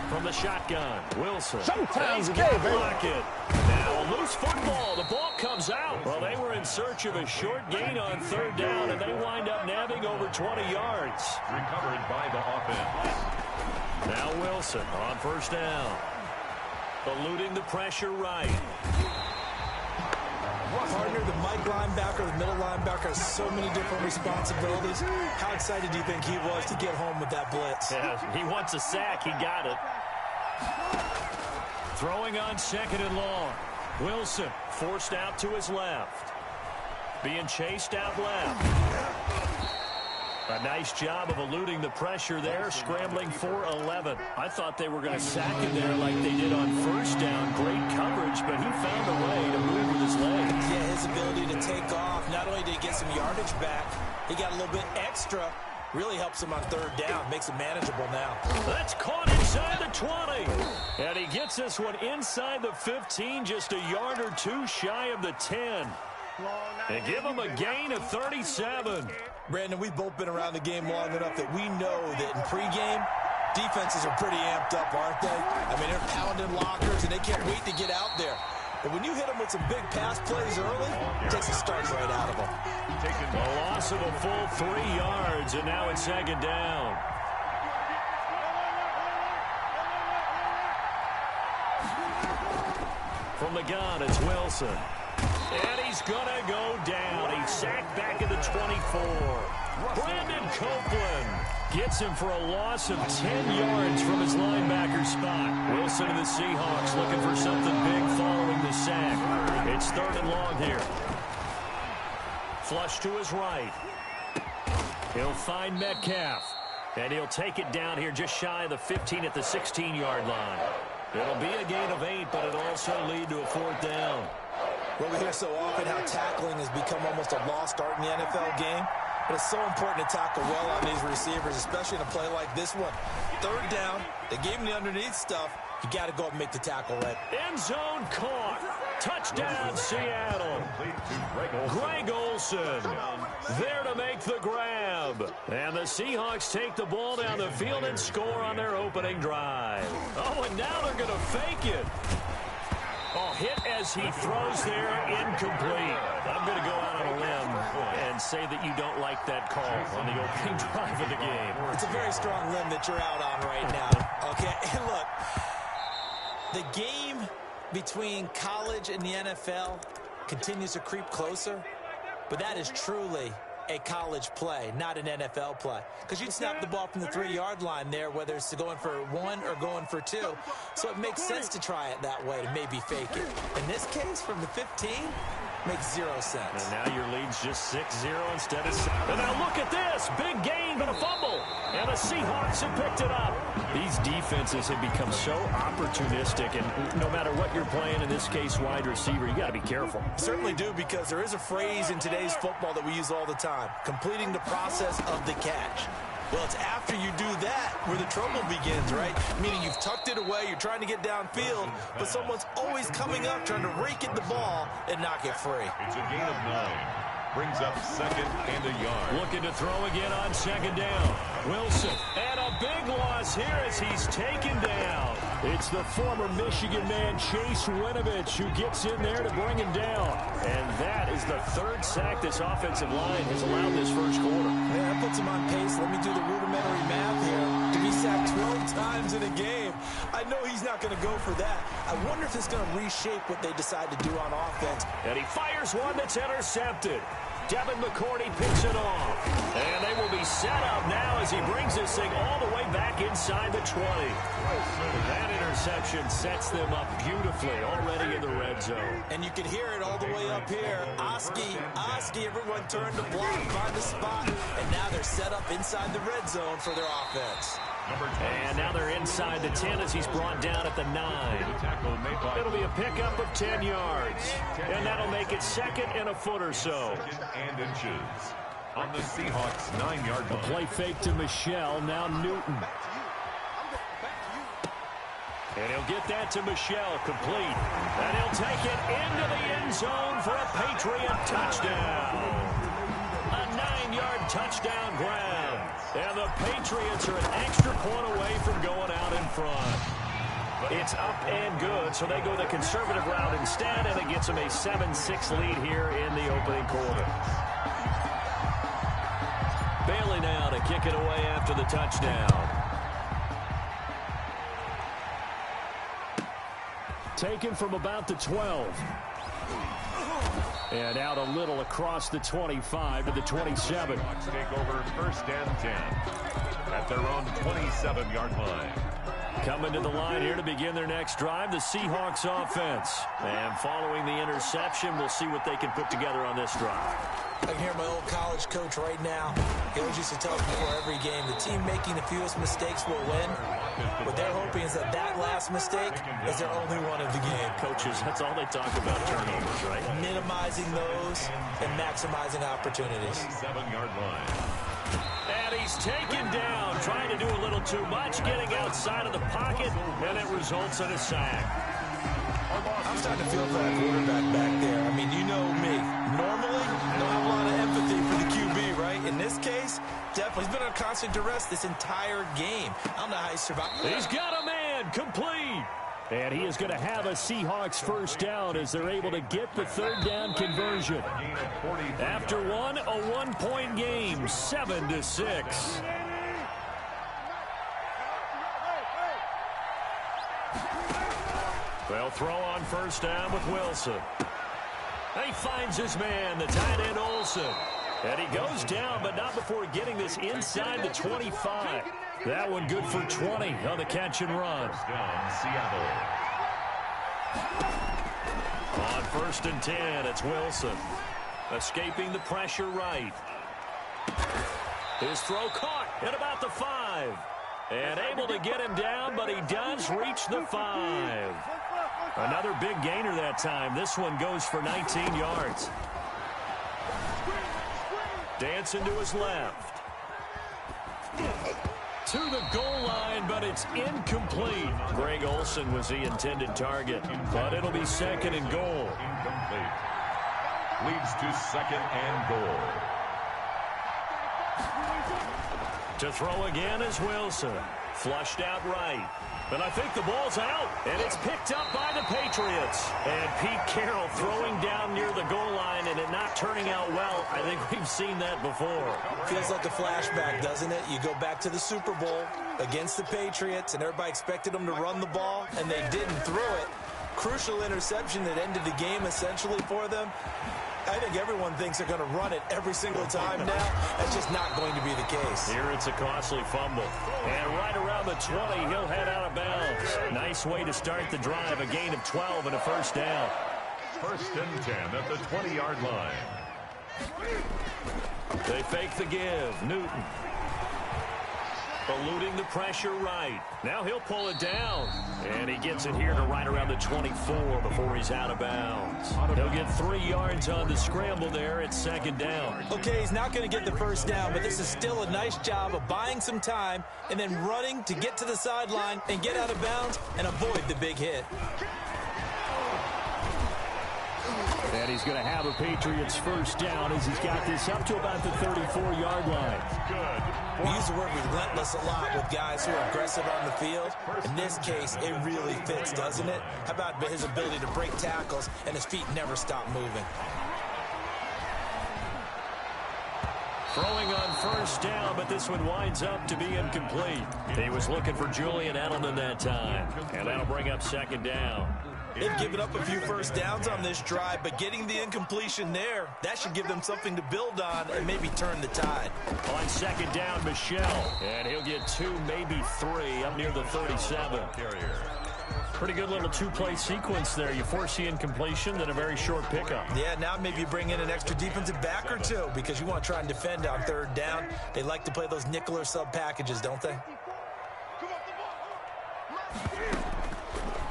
From the shotgun, Wilson. Sometimes he's got to block it. Now a loose football. The ball comes out. Well, they were in search of a short gain on 3rd down, and they wind up nabbing over 20 yards. Recovered by the offense. Now Wilson on 1st down. Eluding the pressure right. Partner, the Mike linebacker, the middle linebacker has so many different responsibilities. How excited do you think he was to get home with that blitz? Yeah, he wants a sack. He got it. Throwing on 2nd and long. Wilson forced out to his left. Being chased out left. A nice job of eluding the pressure there, scrambling for 11. I thought they were going to sack him there like they did on 1st down. Great coverage, but he found a way to move with his legs. Yeah, his ability to take off. Not only did he get some yardage back, he got a little bit extra. Really helps him on 3rd down. Makes it manageable now. That's caught inside the 20. And he gets this one inside the 15, just a yard or 2 shy of the 10. And give him a gain of 37. Brandon, we've both been around the game long enough that we know that in pregame, defenses are pretty amped up, aren't they? I mean, they're pounding lockers, and they can't wait to get out there. But when you hit them with some big pass plays early, it takes the starts right out of them. A loss of a full 3 yards, and now it's 2nd down. From the gun, it's Wilson. And he's going to go down. He's sacked back at the 24. Brandon Copeland gets him for a loss of 10 yards from his linebacker spot. Wilson and the Seahawks looking for something big following the sack. It's 3rd and long here. Flush to his right. He'll find Metcalf. And he'll take it down here just shy of the 15 at the 16-yard line. It'll be a gain of 8, but it'll also lead to a 4th down. Well, we hear so often how tackling has become almost a lost art in the NFL game. But it's so important to tackle well on these receivers, especially in a play like this one. 3rd down, they gave him the underneath stuff. You got to go up and make the tackle right. End zone caught. Touchdown, Seattle. Greg Olsen there to make the grab. And the Seahawks take the ball down the field and score on their opening drive. Oh, and now they're going to fake it. Oh, hit as he throws there, incomplete. I'm going to go out on a limb and say that you don't like that call on the opening drive of the game. It's a very strong limb that you're out on right now. Okay, look, the game between college and the NFL continues to creep closer, but that is truly a college play, not an NFL play. Because you'd snap the ball from the 3-yard line there, whether it's going for 1 or going for 2. So it makes sense to try it that way to maybe fake it. In this case, from the 15, makes 0 sense. And now your lead's just 6-0 instead of 7. And now look at this. Big gain, but a fumble. And the Seahawks have picked it up. These defenses have become so opportunistic, and no matter what you're playing, in this case wide receiver, you got to be careful. Certainly do, because there is a phrase in today's football that we use all the time: completing the process of the catch. Well, it's after you do that where the trouble begins, right? Meaning you've tucked it away, you're trying to get downfield, but someone's always coming up trying to rake at the ball and knock it free. It's a gain of 9. Brings up 2nd and a yard. Looking to throw again on 2nd down. Wilson, and a big loss here as he's taken down. It's the former Michigan man, Chase Winovich, who gets in there to bring him down. And that is the 3rd sack this offensive line has allowed this first quarter. Yeah, that puts him on pace. Let me do the rudimentary math here. to be sacked 12 times in a game. I know he's not going to go for that. I wonder if it's going to reshape what they decide to do on offense. And he fires one that's intercepted. Devin McCourty picks it off. And they will be set up now as he brings this thing all the way back inside the 20. That interception sets them up beautifully already in the red zone. And you can hear it all the way up here. Oski, everyone turned to block, find a spot. And now they're set up inside the red zone for their offense. And now they're inside the 10 as he's brought down at the 9. It'll be a pickup of 10 yards. And that'll make it second and a foot or so. And inches on the Seahawks 9-yard line. Play fake to Michelle, now Newton. And he'll get that to Michelle, complete. And he'll take it into the end zone for a Patriot touchdown. A 9-yard touchdown grab. And the Patriots are an extra point away from going out in front. It's up and good, so they go the conservative route instead, and it gets them a 7-6 lead here in the opening quarter. Bailey now to kick it away after the touchdown. Taken from about the 12. And out a little across the 25 to the 27. Take over first and 10 at their own 27-yard line. Coming to the line here to begin their next drive, the Seahawks offense. And following the interception, we'll see what they can put together on this drive. I can hear my old college coach right now. He always used to tell me before every game, the team making the fewest mistakes will win. What they're hoping is that that last mistake is their only one of the game. Coaches, that's all they talk about, turnovers, right? Minimizing those and maximizing opportunities. 7-yard line. And he's taken down, trying to do a little too much, getting outside of the pocket, and it results in a sack. I'm starting to feel for that quarterback back there. I mean, you know me. Normally, I don't have a lot of empathy for the QB, right? In this case, definitely. He's been under constant duress this entire game. I don't know how he survived. He's got a man, complete. And he is going to have a Seahawks first down as they're able to get the third down conversion. After one, a 1-point game, 7-6. They'll throw on first down with Wilson. He finds his man, the tight end Olsen. And he goes down, but not before getting this inside the 25. That one good for 20 on the catch and run. Down Seattle. On first and 10, it's Wilson. Escaping the pressure right. His throw caught at about the 5. And able to get him down, but he does reach the 5. Another big gainer that time. This one goes for 19 yards. Dancing to his left. To the goal line, but it's incomplete. Greg Olsen was the intended target, but it'll be second and goal. Incomplete. Leads to second and goal. To throw again is Wilson. Flushed out right. But I think the ball's out, and it's picked up by the Patriots. And Pete Carroll throwing down near the goal line and it not turning out well. I think we've seen that before. Feels like a flashback, doesn't it? You go back to the Super Bowl against the Patriots, and everybody expected them to run the ball, and they didn't throw it. Crucial interception that ended the game essentially for them. I think everyone thinks they're going to run it every single time now. That's just not going to be the case. Here it's a costly fumble. And right around the 20, he'll head out of bounds. Nice way to start the drive. A gain of 12 and a first down. First and 10 at the 20-yard line. They fake the give. Newton. Eluding the pressure right. Now he'll pull it down. And he gets it here to right around the 24 before he's out of bounds. He'll get 3 yards on the scramble there. It's second down. Okay, he's not going to get the first down, but this is still a nice job of buying some time and then running to get to the sideline and get out of bounds and avoid the big hit. And he's going to have a Patriots first down as he's got this up to about the 34-yard line. Good. We use the word relentless a lot with guys who are aggressive on the field. In this case, it really fits, doesn't it? How about his ability to break tackles and his feet never stop moving? Throwing on first down, but this one winds up to be incomplete. He was looking for Julian Edelman that time, and that'll bring up second down. They've given up a few first downs on this drive, but getting the incompletion there, that should give them something to build on and maybe turn the tide. On second down, Michelle, and he'll get 2, maybe 3 up near the 37. Pretty good little two-play sequence there. You force the incompletion, then a very short pickup. Yeah, now maybe you bring in an extra defensive back or two because you want to try and defend on third down. They like to play those nickel or sub packages, don't they?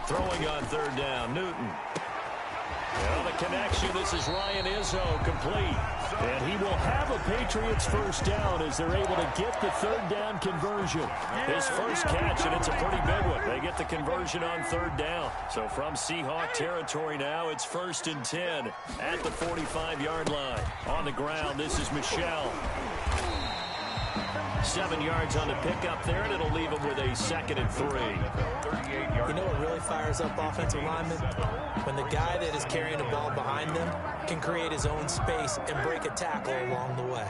Throwing on third down, Newton. Well, the connection, this is Ryan Izzo, complete. And he will have a Patriots first down as they're able to get the third down conversion. His first catch, and it's a pretty big one. They get the conversion on third down. So from Seahawk territory now, it's 1st and 10 at the 45-yard line. On the ground, this is Michelle. 7 yards on the pickup there, and it'll leave him with a 2nd and 3. You know what really fires up offensive linemen? When the guy that is carrying the ball behind them can create his own space and break a tackle along the way.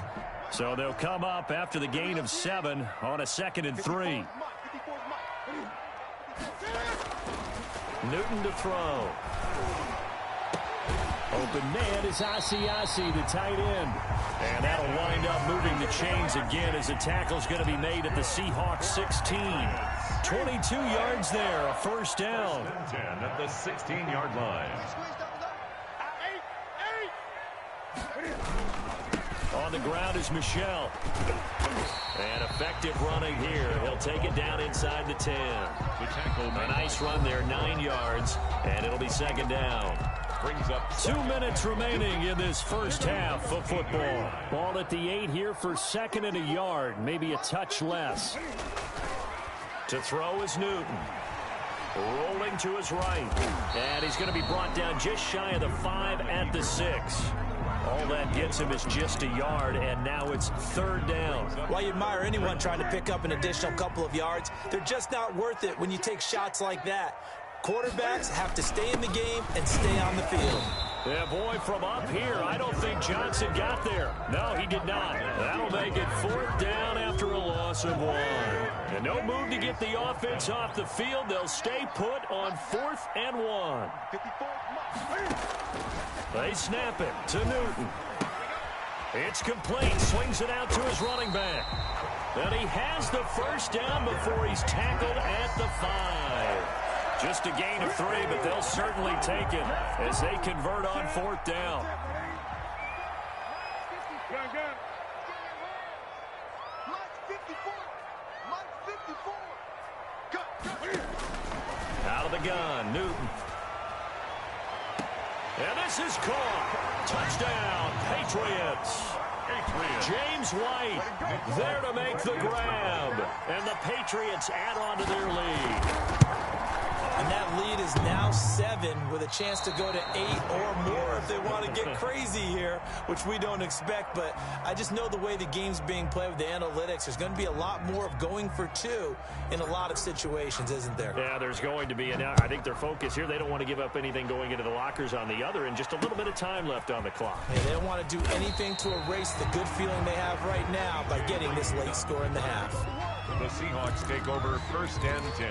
So they'll come up after the gain of 7 on a 2nd and 3. Newton to throw. Open man is Asiasi, the tight end. And that'll wind up moving the chains again as the tackle's going to be made at the Seahawks 16. 22 yards there, a first down. 10 at the 16-yard line. On the ground is Michelle. And effective running here. He'll take it down inside the 10. A nice run there, 9 yards, and it'll be 2nd down. Brings up 2 minutes remaining in this first half of football. Ball at the 8 here for 2nd and a yard, maybe a touch less. To throw is Newton. Rolling to his right. And he's going to be brought down just shy of the 5 at the 6. All that gets him is just a yard, and now it's 3rd down. While you admire anyone trying to pick up an additional couple of yards, they're just not worth it when you take shots like that. Quarterbacks have to stay in the game and stay on the field. Yeah, boy, from up here, I don't think Johnson got there. No, he did not. That'll make it 4th down after a loss of 1. And no move to get the offense off the field. They'll stay put on 4th and 1. They snap it to Newton. It's complete. Swings it out to his running back. And he has the first down before he's tackled at the 5. Just a gain of 3, but they'll certainly take it as they convert on 4th down. Out of the gun, Newton. And this is caught. Touchdown, Patriots. James White there to make the grab. And the Patriots add on to their lead. And that lead is now 7 with a chance to go to 8 or more if they want to get crazy here, which we don't expect. But I just know the way the game's being played with the analytics, there's going to be a lot more of going for 2 in a lot of situations, isn't there? Yeah, there's going to be. And now I think their focus here, they don't want to give up anything going into the lockers on the other, and just a little bit of time left on the clock. Yeah, they don't want to do anything to erase the good feeling they have right now by getting this late score in the half. The Seahawks take over 1st and 10.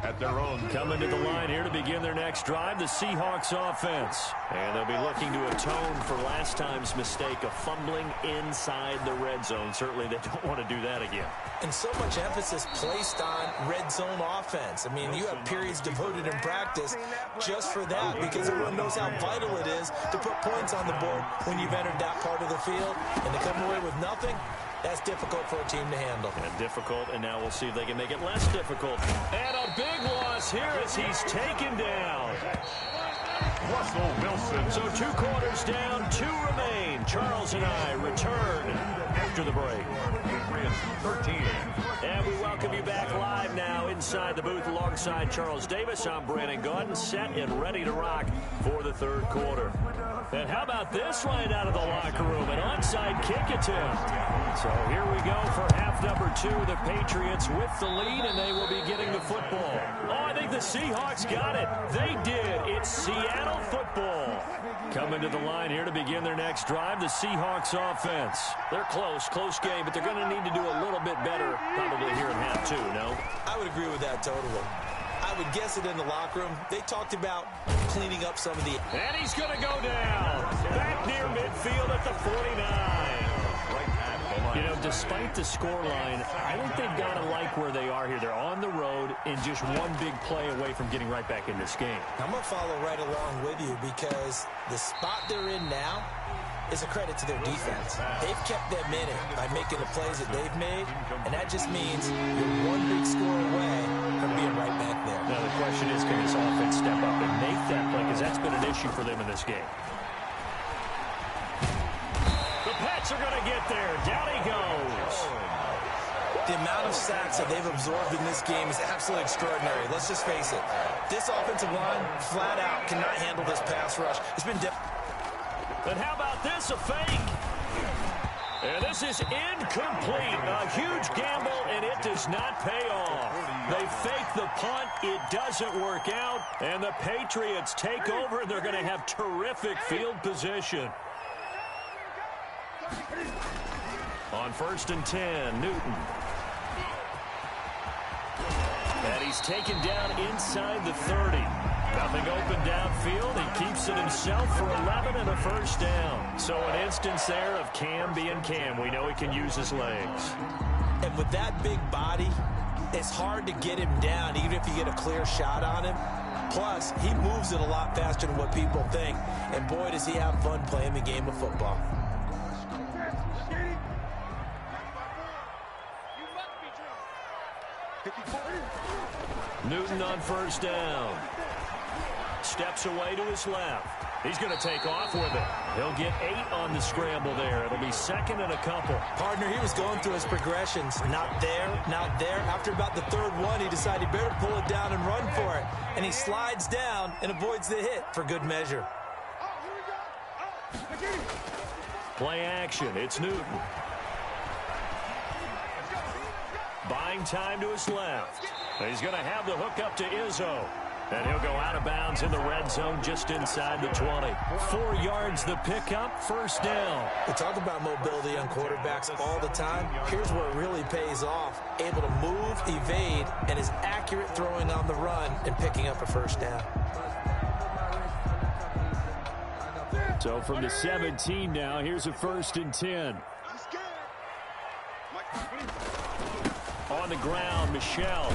At their own. Coming to the line here to begin their next drive, the Seahawks offense. And they'll be looking to atone for last time's mistake of fumbling inside the red zone. Certainly they don't want to do that again. And so much emphasis placed on red zone offense. I mean, you have periods devoted in practice just for that because everyone knows how vital it is to put points on the board when you've entered that part of the field. And to come away with nothing, that's difficult for a team to handle. And difficult, and now we'll see if they can make it less difficult. And a big loss here as he's taken down. Russell Wilson. So 2 quarters down, 2 remain. Charles and I return after the break. 13. And we welcome you back live now inside the booth alongside Charles Davis. I'm Brandon Gordon, set and ready to rock for the 3rd quarter. And how about this right out of the locker room? An onside kick attempt. So here we go for half number 2. The Patriots with the lead, and they will be getting the football. Oh, I think the Seahawks got it. They did. It's Seattle football. Coming to the line here to begin their next drive, the Seahawks offense. They're close game, but they're going to need to do a little bit better probably here in half two, no? I would agree with that totally. I would guess it in the locker room. They talked about cleaning up some of the... And he's going to go down. Back near midfield at the 49. You know, despite the scoreline, I think they've got to like where they are here. They're on the road and just one big play away from getting right back in this game. I'm going to follow right along with you because the spot they're in now is a credit to their defense. They've kept them in it by making the plays that they've made, and that just means you're one big score away from being right back there. Now, the question is, can this offense step up and make that play? Because that's been an issue for them in this game. Pats are going to get there. Down he goes. The amount of sacks that they've absorbed in this game is absolutely extraordinary. Let's just face it. This offensive line, flat out, cannot handle this pass rush. It's been And how about this, a fake? And this is incomplete. A huge gamble, and it does not pay off. They fake the punt. It doesn't work out. And the Patriots take over, and they're going to have terrific field position. On 1st and 10, Newton. And he's taken down inside the 30. Nothing open downfield. He keeps it himself for 11 and a first down. So an instance there of Cam being Cam. We know he can use his legs. And with that big body, it's hard to get him down, even if you get a clear shot on him. Plus, he moves it a lot faster than what people think. And boy, does he have fun playing the game of football. Newton on 1st down. Steps away to his left. He's going to take off with it. He'll get 8 on the scramble there. It'll be 2nd and a couple. Partner, he was going through his progressions. Not there, not there. After about the 3rd one, he decided he better pull it down and run for it. And he slides down and avoids the hit for good measure. Play action. It's Newton. Buying time to his left. He's going to have the hook up to Izzo. And he'll go out of bounds in the red zone just inside the 20. 4 yards the pickup, 1st down. We talk about mobility on quarterbacks all the time. Here's where it really pays off. Able to move, evade, and is accurate throwing on the run and picking up a 1st down. So from the 17 now, here's a 1st and 10. On the ground, Michel.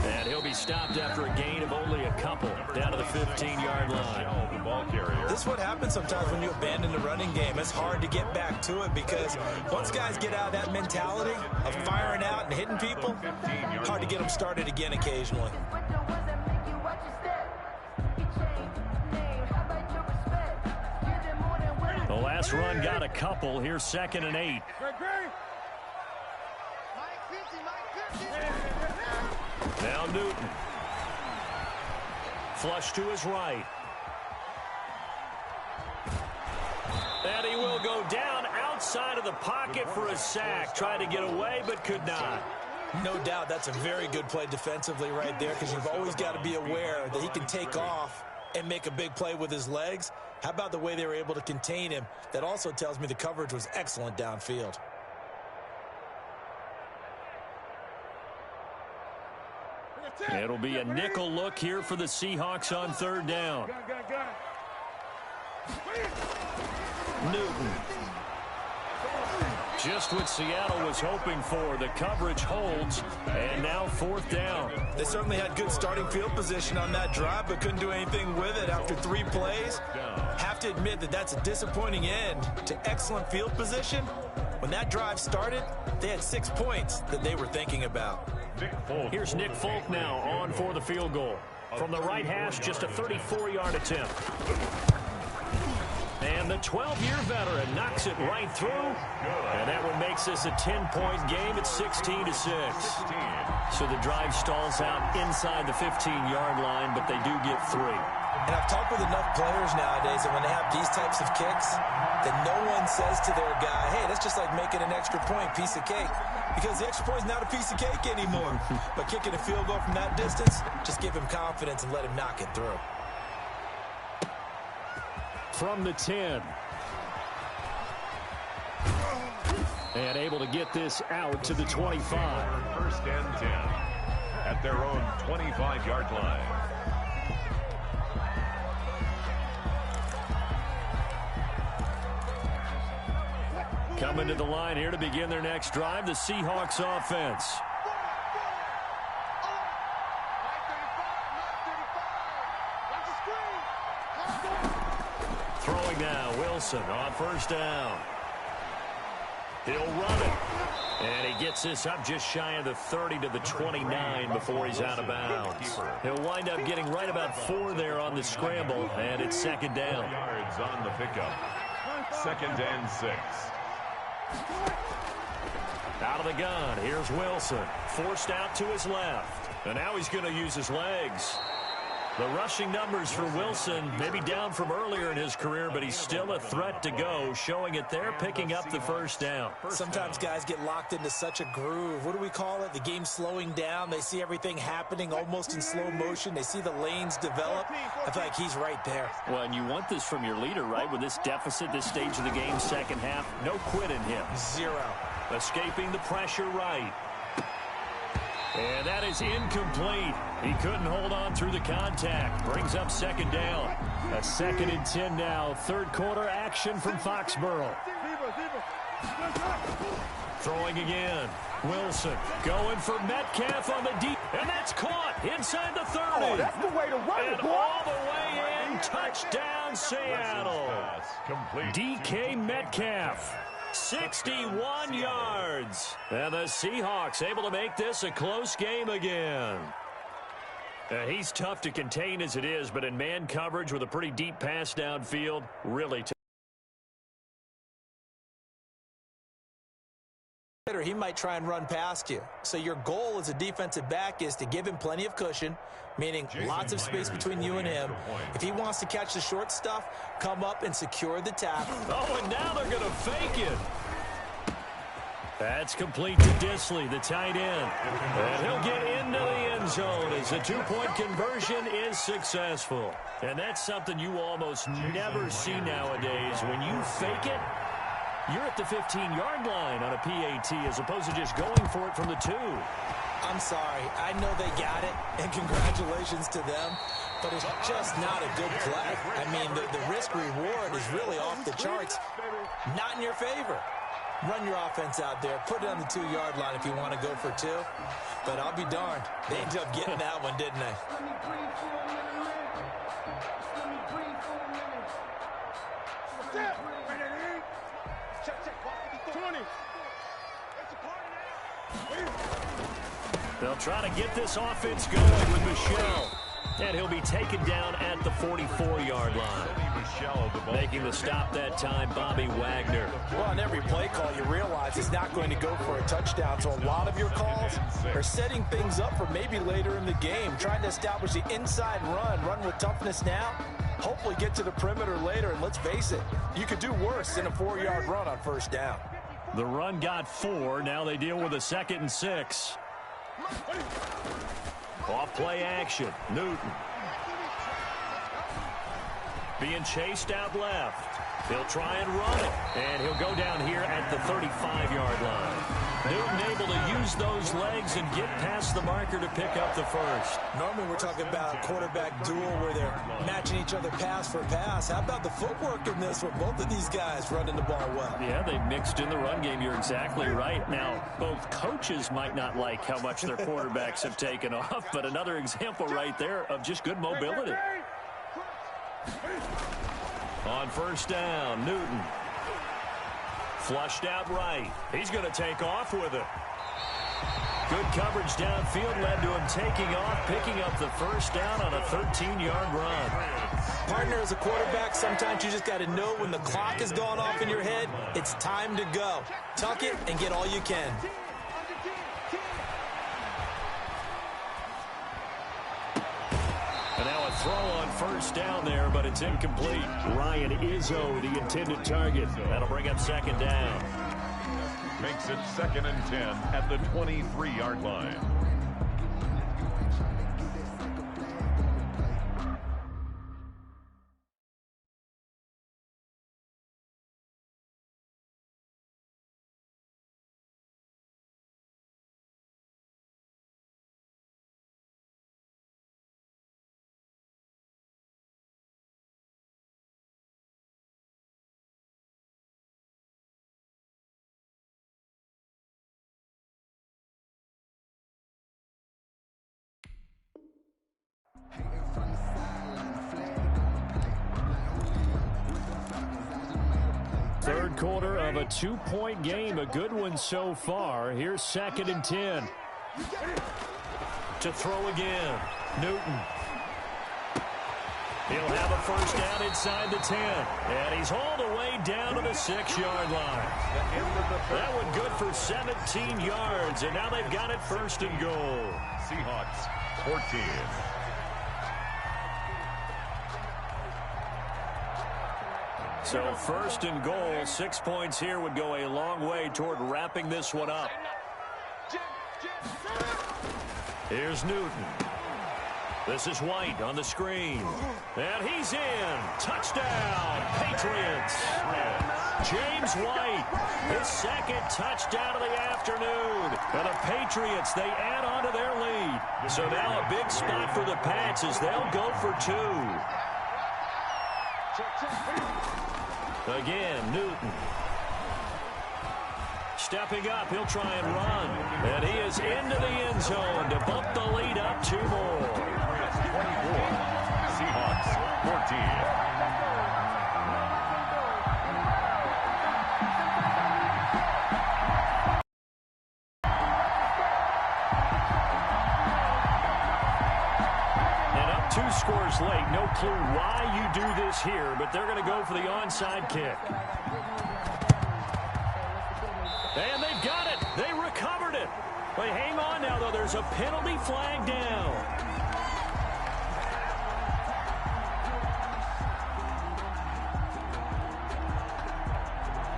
And he'll be stopped after a gain of only a couple down to the 15-yard line. This is what happens sometimes when you abandon the running game. It's hard to get back to it because once guys get out of that mentality of firing out and hitting people, hard to get them started again occasionally. The last run got a couple. Here's 2nd and 8. Now Newton. Flush to his right. And he will go down outside of the pocket for a sack. Tried to get away, but could not. No doubt that's a very good play defensively right there because you've always got to be aware that he can take off and make a big play with his legs. How about the way they were able to contain him? That also tells me the coverage was excellent downfield. It'll be a nickel look here for the Seahawks on 3rd down. Newton. Just what Seattle was hoping for. The coverage holds, and now 4th down. They certainly had good starting field position on that drive, but couldn't do anything with it after 3 plays. Have to admit that that's a disappointing end to excellent field position. When that drive started, they had 6 points that they were thinking about. Here's Nick Folk now on for the field goal. From the right hash, just a 34-yard attempt. And the 12-year veteran knocks it right through. And that one makes this a 10-point game at 16-6. So the drive stalls out inside the 15-yard line, but they do get 3. And I've talked with enough players nowadays that when they have these types of kicks, that no one says to their guy, hey, that's just like making an extra point, piece of cake. because the extra point is not a piece of cake anymore. But kicking a field goal from that distance, just give him confidence and let him knock it through. From the 10. And able to get this out to the 25. First and 10 at their own 25-yard line. Coming to the line here to begin their next drive, the Seahawks offense. Throwing now, Wilson on first down. He'll run it. And he gets this up just shy of the 30 to the 29 before he's out of bounds. He'll wind up getting right about 4 there on the scramble, and it's second down. Yards on the pickup. Second and 6. Out of the gun, here's Wilson. Forced out to his left. And now he's going to use his legs. The rushing numbers for Wilson maybe down from earlier in his career, but he's still a threat to go, showing it there, picking up the first down. Sometimes guys get locked into such a groove. What do we call it? The game's slowing down. They see everything happening almost in slow motion. They see the lanes develop. I feel like he's right there. Well, and you want this from your leader, right? With this deficit, this stage of the game, second half, no quit in him. 0. Escaping the pressure right. And that is incomplete. He couldn't hold on through the contact. Brings up second down. A second and 10 now. Third quarter action from Foxborough. Throwing again. Wilson going for Metcalf on the deep. And that's caught inside the 30. Oh, that's the way to run it, And boy. all the way in. Touchdown, Seattle. DK Metcalf. 61 yards. And the Seahawks able to make this a close game again. He's tough to contain as it is, but in man coverage with a pretty deep pass downfield, really tough. He might try and run past you. So your goal as a defensive back is to give him plenty of cushion, meaning lots of space between you and him. If he wants to catch the short stuff, come up and secure the tackle. Oh, and now they're going to fake it. That's complete to Disley, the tight end. And he'll get into the end zone as the two-point conversion is successful. And that's something you almost never see nowadays. When you fake it, you're at the 15-yard line on a PAT as opposed to just going for it from the 2. I'm sorry. I know they got it, and congratulations to them, but it's just not a good play. I mean, the risk-reward is really off the charts. Not in your favor. Run your offense out there. Put it on the 2-yard line if you want to go for 2. But I'll be darned. They ended up getting that one, didn't they? They'll try to get this offense going with Michelle. And he'll be taken down at the 44-yard line. Making the stop that time, Bobby Wagner. Well, on every play call, you realize he's not going to go for a touchdown. So a lot of your calls are setting things up for maybe later in the game, trying to establish the inside run with toughness now, hopefully get to the perimeter later. And let's face it, you could do worse than a 4-yard run on first down. The run got 4. Now they deal with a 2nd and 6. Off play action. Newton. Being chased out left. He'll try and run it. And he'll go down here at the 35-yard line. Newton able to use those legs and get past the marker to pick up the first. Normally we're talking about a quarterback duel where they're matching each other pass for pass. How about the footwork in this with both of these guys running the ball well? Yeah, they mixed in the run game. You're exactly right. Now, both coaches might not like how much their quarterbacks have taken off, but another example right there of just good mobility. On first down, Newton. Flushed out right. He's going to take off with it. Good coverage downfield led to him taking off, picking up the first down on a 13-yard run. Partner, as a quarterback, sometimes you just got to know when the clock has gone off in your head, it's time to go. Tuck it and get all you can. And now a throw on first down there, but it's incomplete. Ryan Izzo, the intended target. That'll bring up second down. makes it 2nd and 10 at the 23-yard line. Third quarter of a 2-point game. A good one so far. Here's 2nd and 10. To throw again. Newton. He'll have a first down inside the 10. And he's hauled away down to the 6-yard line. That one good for 17 yards. And now they've got it 1st and goal. Seahawks 14. So 1st and goal, 6 points here would go a long way toward wrapping this one up. Here's Newton. This is White on the screen. And he's in. Touchdown, Patriots. James White, his 2nd touchdown of the afternoon. And the Patriots, they add on to their lead. So now a big spot for the Pats as they'll go for 2. Again, Newton. Stepping up, he'll try and run. And he is into the end zone to bump the lead up 2 more. 24. Seahawks 14. Two scores late. No clue why you do this here, but they're going to go for the onside kick. And they've got it. They recovered it. But hang on now, though. There's a penalty flag down.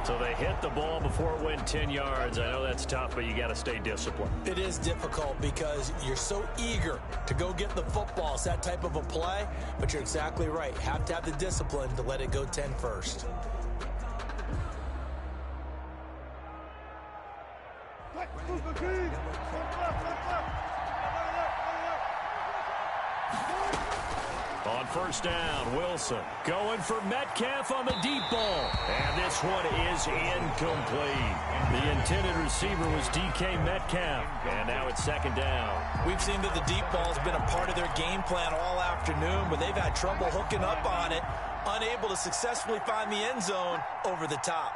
So they hit the ball before it went 10 yards. I know that's tough, but you got to stay disciplined. It is difficult because you're so eager to go get the football. It's that type of a play, but you're exactly right. You have to have the discipline to let it go 10 first. On 1st down, Wilson going for Metcalf on the deep ball. And this one is incomplete. The intended receiver was DK Metcalf. And now it's 2nd down. We've seen that the deep ball's been a part of their game plan all afternoon, but they've had trouble hooking up on it, unable to successfully find the end zone over the top.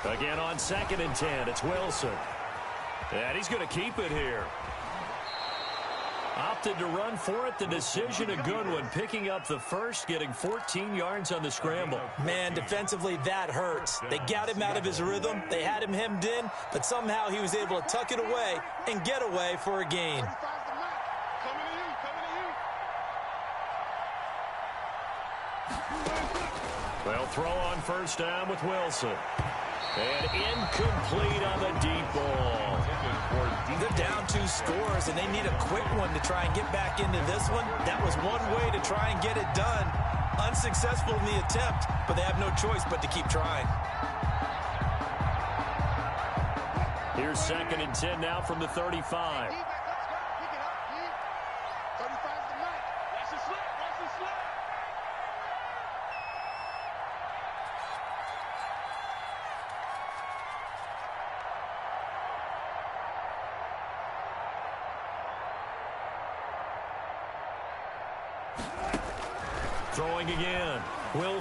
Again on 2nd and 10, it's Wilson. And he's going to keep it here. Opted to run for it. The decision a good one. Picking up the first, getting 14 yards on the scramble. Man, defensively, that hurts. They got him out of his rhythm. They had him hemmed in, but somehow he was able to tuck it away and get away for a gain. They'll throw on 1st down with Wilson. And incomplete on the deep ball. They're down 2 scores, and they need a quick one to try and get back into this one. That was one way to try and get it done. Unsuccessful in the attempt, but they have no choice but to keep trying. Here's 2nd and 10 now from the 35. Throwing again. Will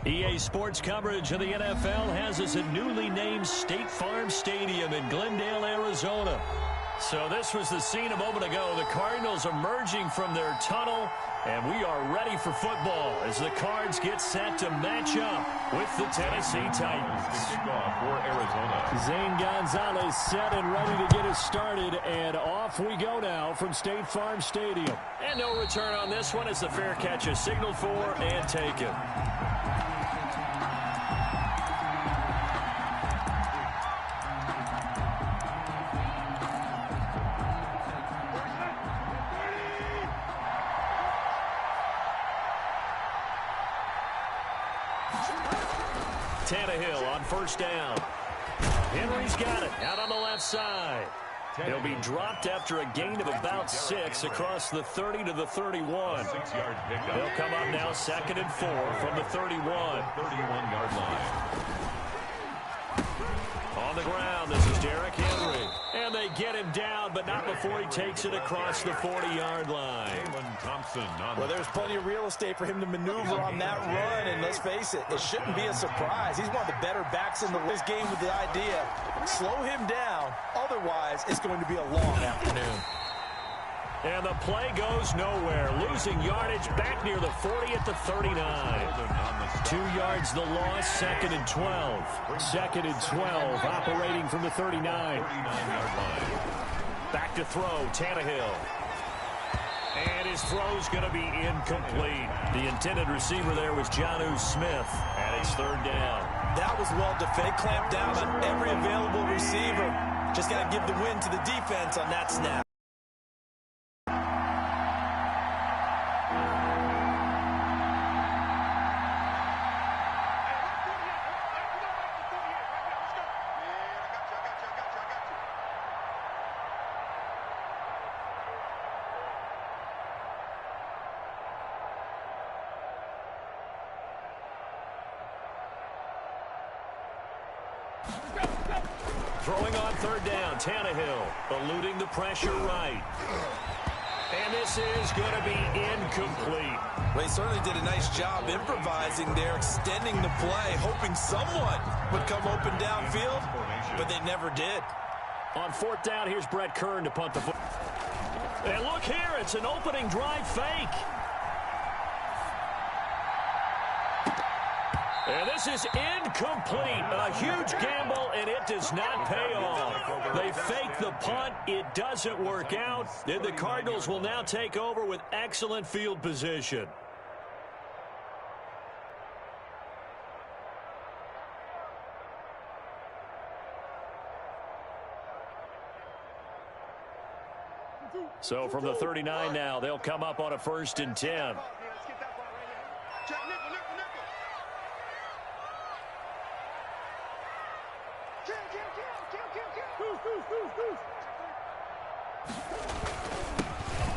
EA Sports coverage of the NFL has us at newly named State Farm Stadium in Glendale, Arizona. So this was the scene a moment ago. The Cardinals emerging from their tunnel, and we are ready for football as the Cards get set to match up with the Tennessee Titans. For Arizona. Zane Gonzalez set and ready to get us started, and off we go now from State Farm Stadium. And no return on this one as the fair catch is signaled for and taken. Tannehill on first down. Henry's got it out on the left side. He'll be dropped after a gain of about 6 across the 30 to the 31. He'll come up now 2nd and 4 from the 31-yard line. On the ground, this is Derrick Henry. And they get him down, but not before he takes it across the 40-yard line. Well, there's plenty of real estate for him to maneuver on that run, and let's face it, it shouldn't be a surprise. He's one of the better backs in this game with the idea. Slow him down, otherwise it's going to be a long afternoon. And the play goes nowhere. Losing yardage back near the 40 at the 39. 2 yards the loss, 2nd and 12. 2nd and 12, operating from the 39. Back to throw, Tannehill. And his throw's going to be incomplete. The intended receiver there was Jonnu Smith, and it's 3rd down. That was well defended. Clamped down on every available receiver. Just got to give the win to the defense on that snap. Throwing on 3rd down, Tannehill eluding the pressure right. And this is going to be incomplete. Well, he certainly did a nice job improvising there, extending the play, hoping someone would come open downfield, but they never did. On 4th down, here's Brett Kern to punt the foot. And look here, it's an opening drive fake. And this is incomplete. A huge gamble, and it does not pay off. They fake the punt. It doesn't work out. And the Cardinals will now take over with excellent field position. So from the 39 now, they'll come up on a 1st and 10.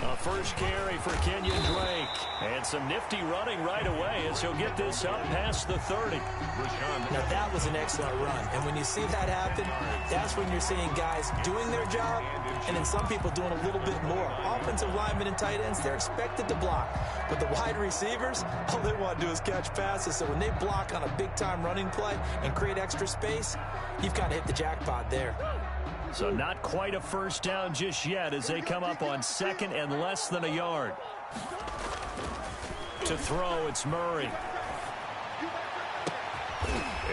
A first carry for Kenyon Drake. And some nifty running right away as he'll get this up past the 30. Now, that was an excellent run. And when you see that happen, that's when you're seeing guys doing their job and then some people doing a little bit more. Offensive linemen and tight ends, they're expected to block. But the wide receivers, all they want to do is catch passes. So when they block on a big-time running play and create extra space, you've kind of hit the jackpot there. So not quite a 1st down just yet as they come up on 2nd and less than a yard. To throw, it's Murray.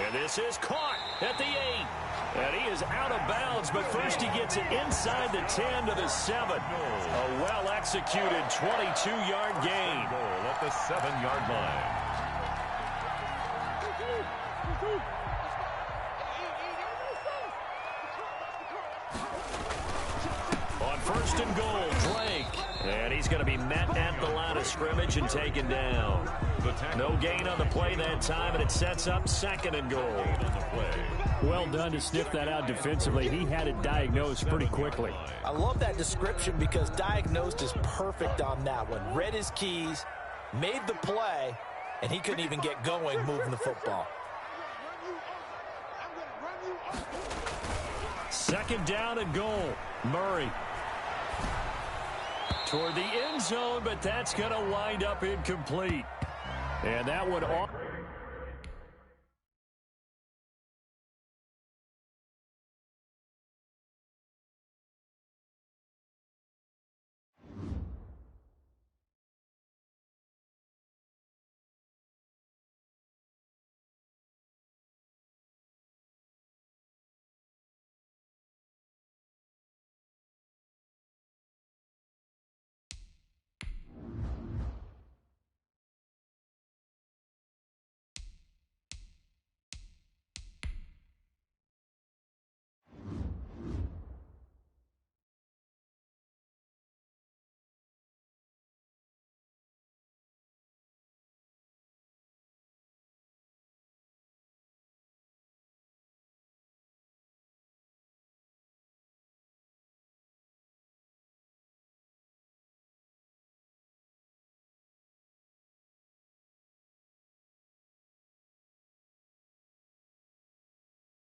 And this is caught at the 8. And he is out of bounds, but first he gets it inside the 10 to the 7. A well-executed 22-yard gain. Goal at the 7-yard line. On 1st and goal, Drake. And he's going to be met at the line of scrimmage and taken down. No gain on the play that time, and it sets up 2nd and goal. Well done to sniff that out defensively. He had it diagnosed pretty quickly. I love that description because diagnosed is perfect on that one. Read his keys, made the play, and he couldn't even get going moving the football. 2nd down and goal. Murray. Toward the end zone, but that's going to wind up incomplete. And that would...